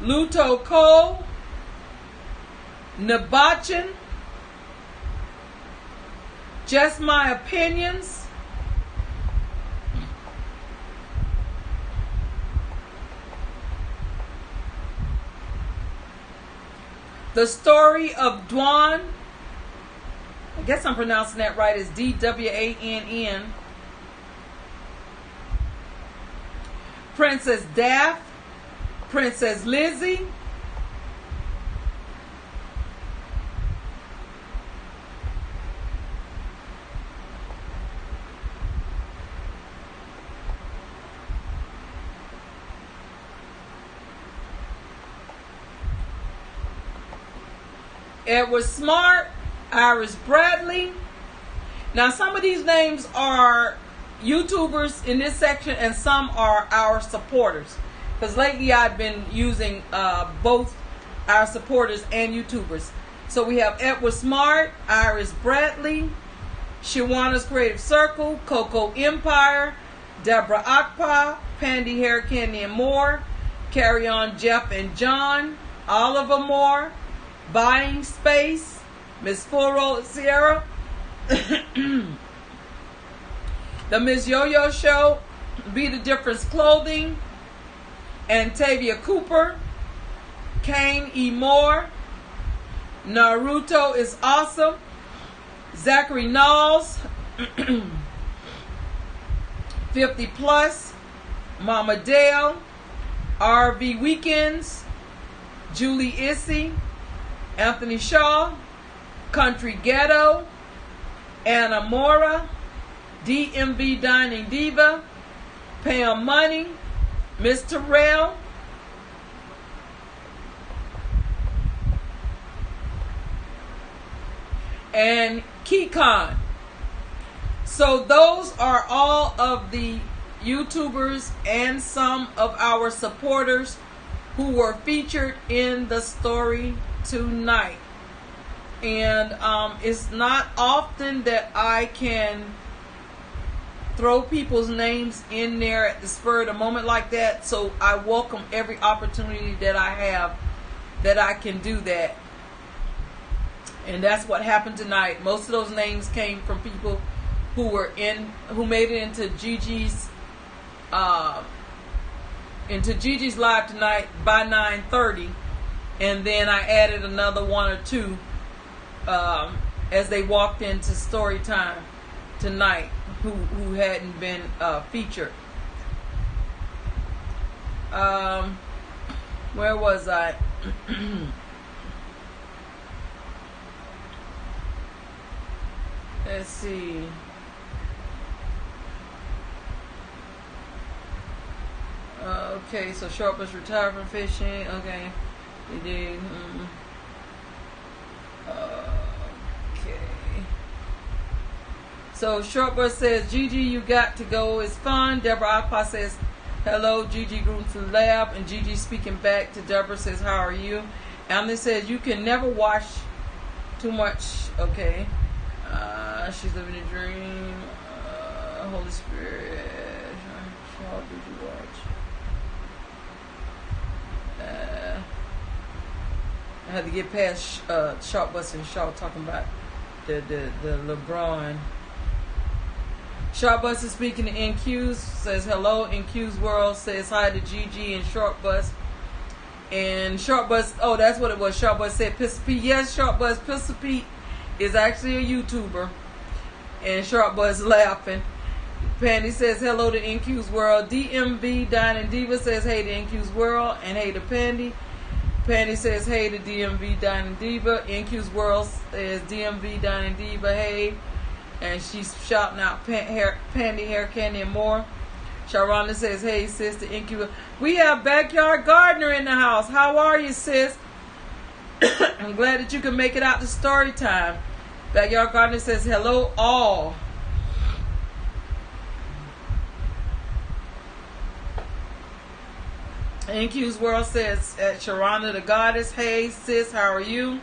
Luto Cole, Nobuchan, Just My Opinions, The Story of Dwan. I guess I'm pronouncing that right. It's Dwann. Princess Daff. Princess Lizzie. Edward Smart, Iris Bradley. Now, some of these names are YouTubers in this section, and some are our supporters. Because lately I've been using both our supporters and YouTubers. So we have Edward Smart, Iris Bradley, Shawana's Creative Circle, Coco Empire, Deborah Akpa, Pandy Hair Candy and More, Carry On Jeff and John, Oliver Moore, Buying Space, Miss Furo Sierra, The Miss Yo-Yo Show, Be the Difference Clothing, Antavia Cooper, Kane E. Moore, Naruto is Awesome, Zachary Knowles, 50 Plus, Mama Dale, RV Weekends, Julie Issy, Anthony Shaw, Country Ghetto, Anna Mora, DMV Dining Diva, Pam Money, Miss Terrell, and Keycon. So those are all of the YouTubers and some of our supporters who were featured in the story tonight. And it's not often that I can throw people's names in there at the spur of the moment like that, so I welcome every opportunity that I have that I can do that. And that's what happened tonight. Most of those names came from people who made it into Gigi's live tonight by 9:30, and then I added another one or two as they walked into story time tonight who hadn't been featured. Where was I? Let's see. Okay, so Sharp was retired from fishing. Okay, he did. Okay. So Shortbus says, Gigi, you got to go. It's fun. Deborah Akpa says, hello. Gigi grew to the lab. And Gigi speaking back to Deborah says, how are you? Emily says, you can never watch too much. Okay. She's living a dream. Holy Spirit. How did you watch? I had to get past Sharpbus and Shaw talking about the LeBron. Sharpbus is speaking to NQ's, says hello. NQ's World says hi to GG and Shortbus. And Shortbus, oh, that's what it was. Shortbus said Pistol Pete. Yes, Shortbus, Pistol Pete is actually a YouTuber. And Shortbus laughing. Pandy says hello to NQ's World. DMV Dining Diva says hey to NQ's World and hey to Pandy. Pandy says hey to DMV Dining Diva. NQ's World says DMV Dining Diva hey. And she's shouting out Pandy Hair Candy and More. Sharhonda says hey sis to NQ. We have Backyard Gardener in the house. How are you, sis? I'm glad that you can make it out to story time. Backyard Gardener says hello all. NQ's World says at Sharhonda the Goddess, hey sis, how are you?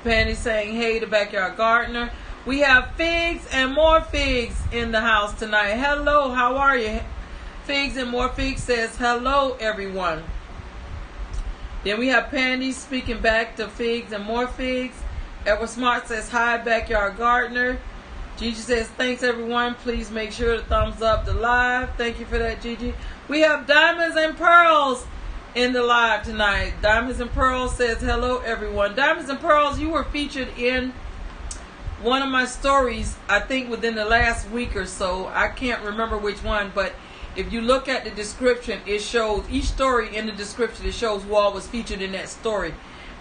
Pandy saying hey to Backyard Gardener. We have Figs and More Figs in the house tonight. Hello, how are you? Figs and More Figs says hello everyone. Then we have Pandy speaking back to Figs and More Figs. Edward Smart says hi Backyard Gardener. Gigi says thanks everyone. Please make sure to thumbs up the live. Thank you for that, Gigi. We have Diamonds and Pearls in the live tonight. Diamonds and Pearls says hello everyone. Diamonds and Pearls, you were featured in one of my stories, I think within the last week or so. I can't remember which one, but if you look at the description, it shows each story in the description. It shows who all was featured in that story,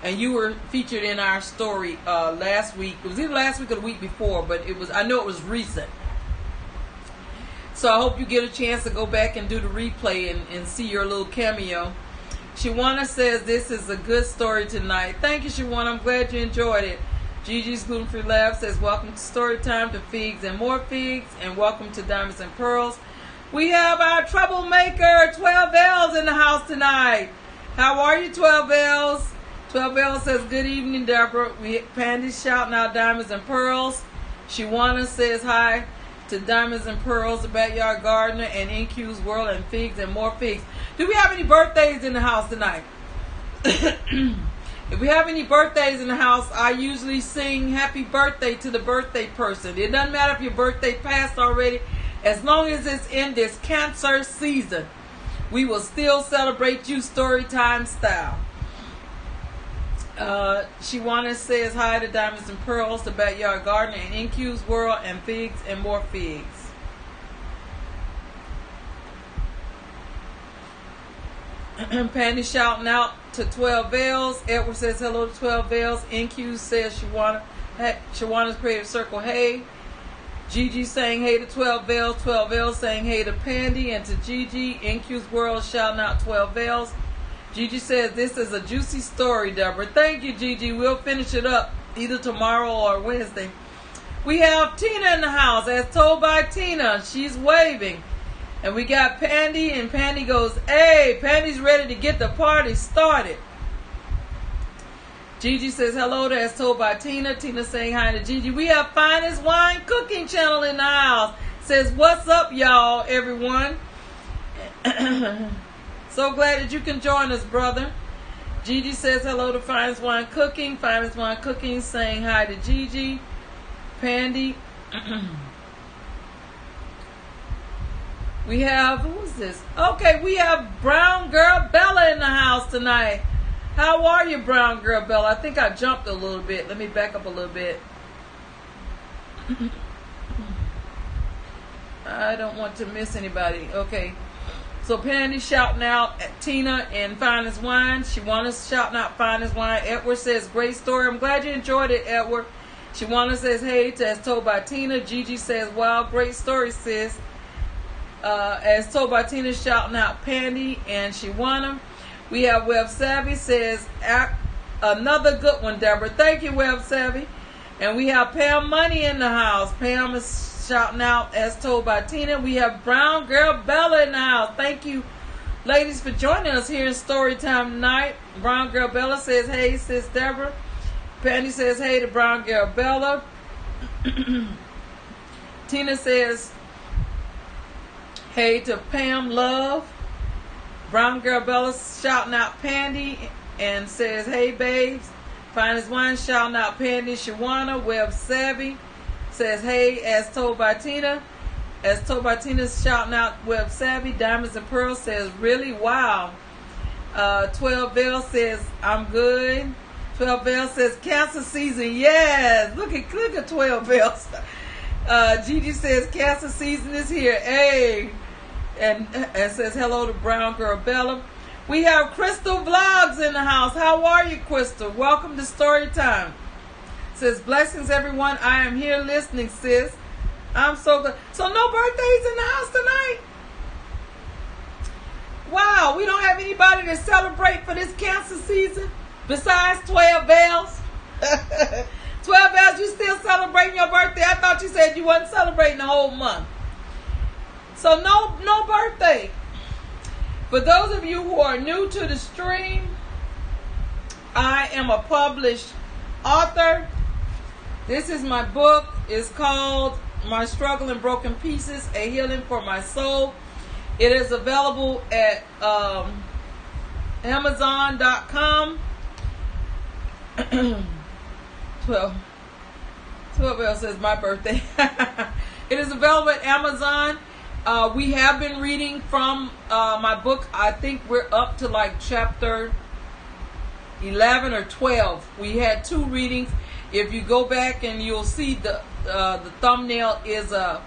and you were featured in our story last week. It was either last week or the week before, but I know it was recent. So I hope you get a chance to go back and do the replay and see your little cameo. Shawana says this is a good story tonight. Thank you, Shawana. I'm glad you enjoyed it. Gigi's Gluten Free Lab says welcome to Story Time, to Figs and More Figs, and welcome to Diamonds and Pearls. We have our troublemaker 12 L's in the house tonight. How are you, 12 L's? 12 L says good evening, Deborah. Pandy's shouting out Diamonds and Pearls. Shawana says hi to Diamonds and Pearls, the Backyard Gardener, and NQ's World, and Figs and More Figs. Do we have any birthdays in the house tonight? If we have any birthdays in the house, I usually sing happy birthday to the birthday person. It doesn't matter if your birthday passed already. As long as it's in this Cancer season, we will still celebrate you story time style. Shawana says hi to Diamonds and Pearls, the Backyard Gardener, and NQ's World, and Figs and More Figs. Pandy shouting out to 12 L's. Edward says hello to 12 L's. NQ says Shawana's Creative Circle, hey. Gigi saying hey to 12 L's. 12 L's saying hey to Pandy and to Gigi. NQ's World shouting out 12 L's. Gigi says this is a juicy story, Deborah. Thank you, Gigi. We'll finish it up either tomorrow or Wednesday. We have Tina in the house, as told by Tina. She's waving. And we got Pandy, and Pandy goes, hey, Pandy's ready to get the party started. Gigi says hello to as told by Tina. Tina saying hi to Gigi. We have Finest Wine Cooking Channel in the house. Says, what's up, y'all, everyone? So glad that you can join us, brother. Gigi says hello to Finest Wine Cooking. Finest Wine Cooking saying hi to Gigi. Pandy. We have, who's this? Okay, we have Brown Girl Bella in the house tonight. How are you, Brown Girl Bella? I think I jumped a little bit. Let me back up a little bit. I don't want to miss anybody. Okay. So Pandy shouting out at Tina and Finest Wine. Shawana shouting out Finest Wine. Edward says, great story. I'm glad you enjoyed it, Edward. Shawana says, hey, to as told by Tina. Gigi says, wow, great story, sis. As told by Tina, shouting out Pandy and Shawana. We have Web Savvy says, another good one, Deborah. Thank you, Web Savvy. And we have Pam Money in the house. Pam is shouting out as told by Tina. We have Brown Girl Bella in the house. Thank you, ladies, for joining us here in Story Time tonight. Brown Girl Bella says, hey, sis Deborah. Pandy says, hey to Brown Girl Bella. Tina says, hey to Pam Love. Brown Girl Bella shouting out Pandy and says, hey, babes. Finest Wine shouting out Pandy. Shawana. Web Savvy says, hey, as told by Tina. As told by Tina shouting out Web Savvy. Diamonds and Pearls says, really? Wow. 12 Bell says, I'm good. 12 Bell says, cancer season. Yes. Look at 12 Bells. Gigi says, cancer season is here. Hey. And says hello to Brown Girl Bella. We have Crystal Vlogs in the house. How are you, Crystal? Welcome to Story Time. Says, blessings, everyone. I am here listening, sis. I'm so good. So no birthdays in the house tonight? Wow, we don't have anybody to celebrate for this cancer season besides 12 Bells. 12 Bells, you still celebrating your birthday? I thought you said you wasn't celebrating the whole month. So no birthday. For those of you who are new to the stream, I am a published author. This is my book. It's called My Struggle and Broken Pieces, A Healing for My Soul. It is available at Amazon.com. 12 else says my birthday. It is available at Amazon. We have been reading from my book. I think we're up to like chapter 11 or 12. We had 2 readings. If you go back and you'll see the thumbnail is a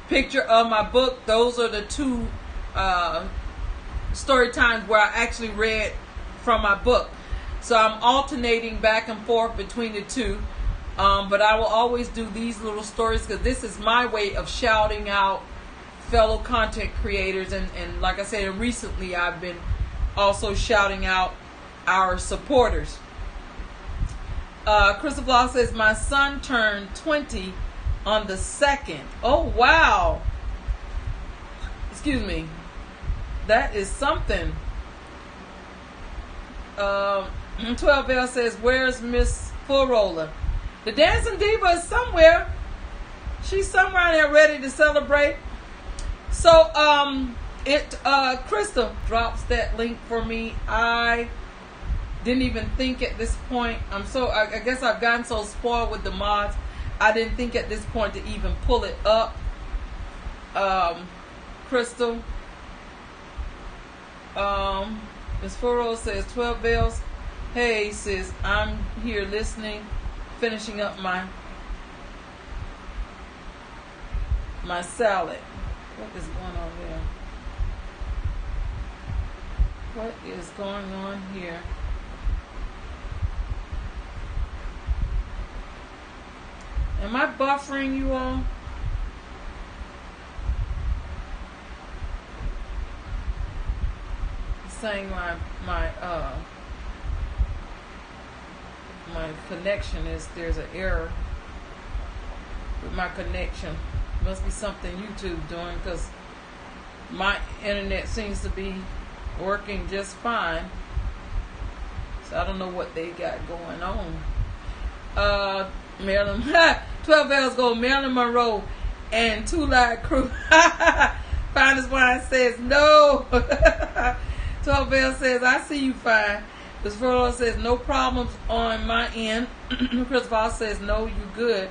picture of my book. Those are the 2 story times where I actually read from my book. So I'm alternating back and forth between the 2. But I will always do these little stories because this is my way of shouting out fellow content creators. And like I said, recently I've been also shouting out our supporters. Crystal Block says, my son turned 20 on the 2nd. Oh, wow. Excuse me. That is something. 12L says, where's Miss Full Roller? The Dancing Diva is somewhere. She's somewhere there ready to celebrate. So, Crystal drops that link for me. I didn't even think at this point. I guess I've gotten so spoiled with the mods. I didn't think at this point to even pull it up. Crystal. Ms. Furrow says 12 bells. Hey sis, I'm here listening, finishing up my salad. What is going on there? What is going on here? Am I buffering you all? Saying my connection there's an error with my connection. Must be something YouTube doing because my internet seems to be working just fine. So I don't know what they got going on. Marilyn 12 L's go Marilyn Monroe and 2 Live Crew. Finest Wine says no. 12 Bell says I see you fine. This Furlough says no problems on my end. Chris Voss says no, you good.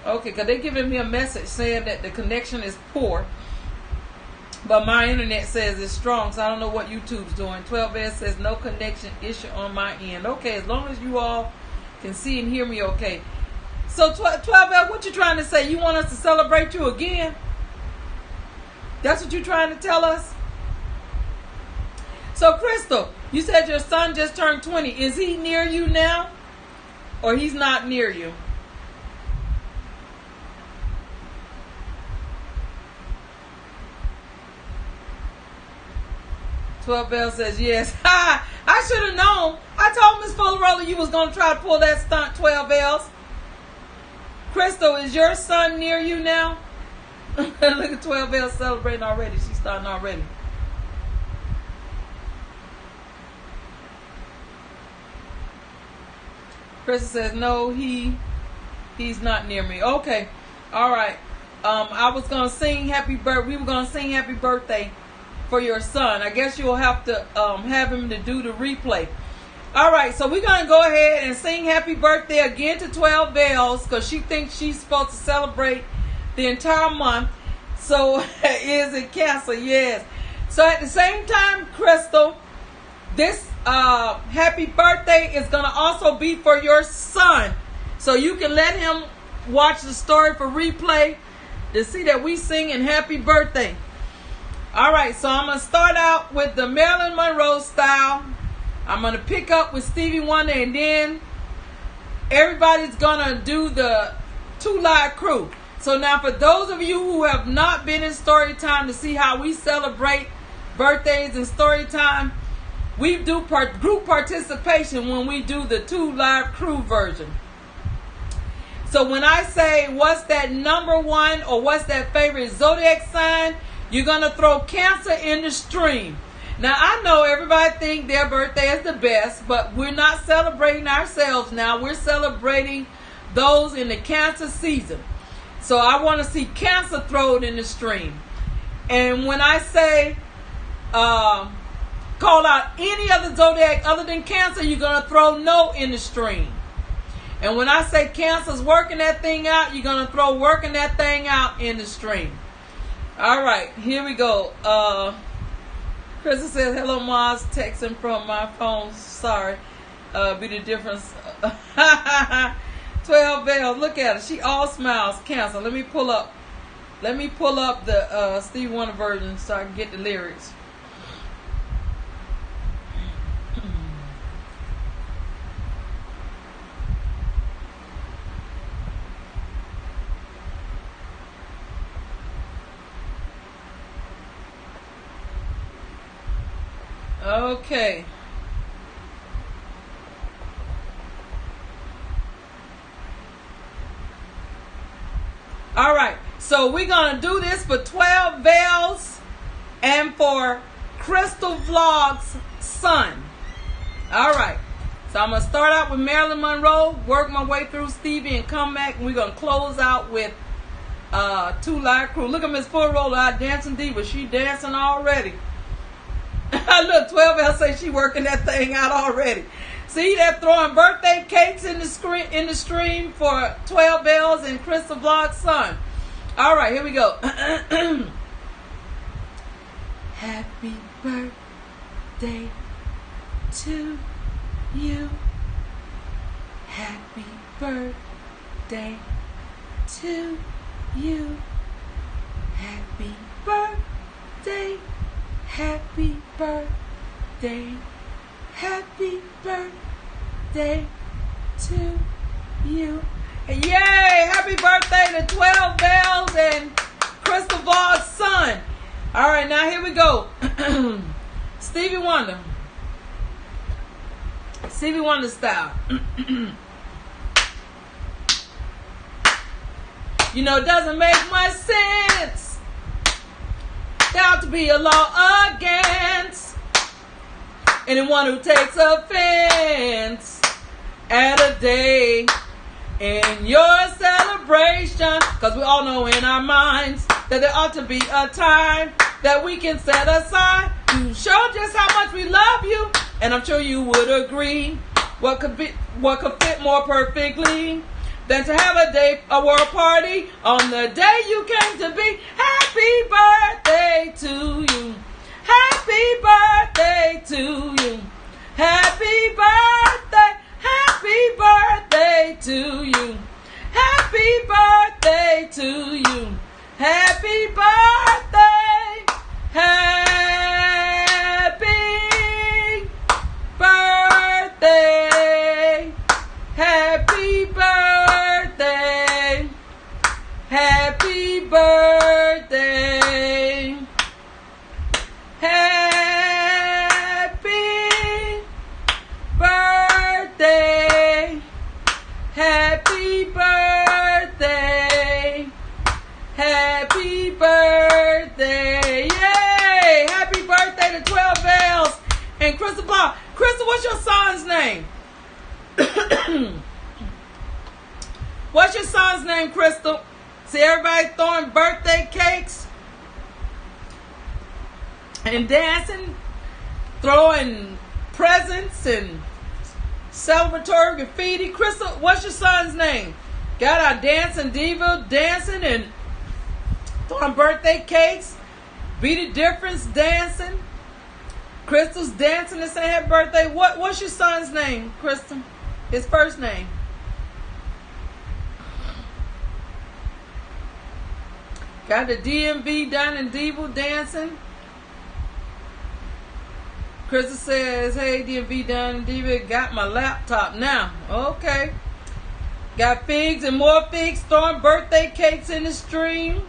Okay, because they're giving me a message saying that the connection is poor, but my internet says it's strong, so I don't know what YouTube's doing. 12S says no connection issue on my end. Okay, as long as you all can see and hear me okay. So 12L, what you trying to say? You want us to celebrate you again? That's what you're trying to tell us? So Crystal, you said your son just turned 20. Is he near you now? Or he's not near you? Bell says yes. Ha! I should have known. I told Miss Fuller Roller you was going to try to pull that stunt, 12 bells. Crystal, is your son near you now? Look at 12 bells celebrating already. She's starting already. Crystal says no, he's not near me. Okay. All right. I was going to sing happy birthday. We were going to sing happy birthday for your son. I guess you'll have to have him to do the replay. All right, so we're going to go ahead and sing happy birthday again to 12 bells because she thinks she's supposed to celebrate the entire month. So is it Cancer? Yes. So at the same time, Crystal, this happy birthday is going to also be for your son. So you can let him watch the story for replay to see that we singing happy birthday. All right, so I'm going to start out with the Marilyn Monroe style. I'm going to pick up with Stevie Wonder, and then everybody's going to do the 2 Live Crew. So now for those of you who have not been in story time to see how we celebrate birthdays and story time, we do group participation when we do the 2 Live Crew version. So when I say what's that number one or what's that favorite zodiac sign, you're going to throw Cancer in the stream. Now, I know everybody think their birthday is the best, but we're not celebrating ourselves now. We're celebrating those in the Cancer season. So I want to see Cancer thrown in the stream. And when I say call out any other zodiac other than Cancer, you're going to throw no in the stream. And when I say Cancer's working that thing out, you're going to throw working that thing out in the stream. All right, here we go. Krista says, hello, Maz, texting from my phone. Sorry. Be the difference. 12 bells. Look at her. She all smiles. Cancer. Let me pull up the Stevie Wonder version so I can get the lyrics. Okay. All right. So we're going to do this for 12 bells and for Crystal Vlog's son. All right. So I'm going to start out with Marilyn Monroe, work my way through Stevie, and come back. And we're going to close out with Two Live Crew. Look at Miss Full Roller out dancing Diva. She dancing already. Look, 12 bells say she working that thing out already. See, they're throwing birthday cakes in the stream for 12 bells and Crystal Vlog's son. All right, here we go. Happy birthday to you. Happy birthday to you. Happy birthday. Happy birthday. Happy birthday to you. Yay! Happy birthday to 12 bells and Crystal Vlog's son. All right, now here we go. Stevie Wonder. Stevie Wonder style. You know, it doesn't make much sense. There ought to be a law against anyone who takes offense at a day in your celebration. Because we all know in our minds that there ought to be a time that we can set aside to show just how much we love you. And I'm sure you would agree, what could fit more perfectly than to have a world party on the day you came to be. Happy birthday to you. Happy birthday to you. Happy birthday. Happy birthday to you. Happy birthday to you. Happy birthday. Happy birthday. Happy birthday. Happy birthday. Happy birthday. Happy birthday. Happy birthday. Yay! Happy birthday to 12 bells and Crystal Vlog. Crystal, what's your son's name? What's your son's name, Crystal? See everybody throwing birthday cakes and dancing, throwing presents and celebratory graffiti. Crystal, what's your son's name? Got our dancing diva dancing and throwing birthday cakes. Be the difference dancing. Crystal's dancing and saying happy birthday. What's your son's name, Crystal? His first name. Got the DMV down in Diva dancing. Crystal says, hey, DMV down in Diva, got my laptop now. Okay. Got figs and more figs, throwing birthday cakes in the stream.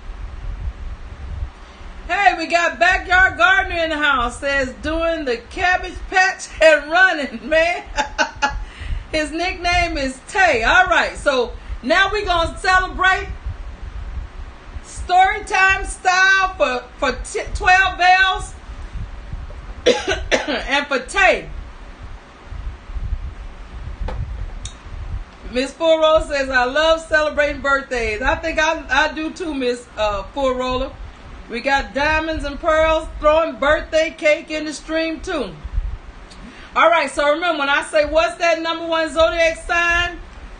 Hey, we got Backyard Gardener in the house. Says, doing the cabbage patch and running, man. His nickname is Tay. All right, so now we're going to celebrate story time style for 12 bells and for Tay. Miss Full Roller says, I love celebrating birthdays. I think I do too, Miss Full Roller. We got Diamonds and Pearls throwing birthday cake in the stream too. All right, so remember when I say what's that number one zodiac sign?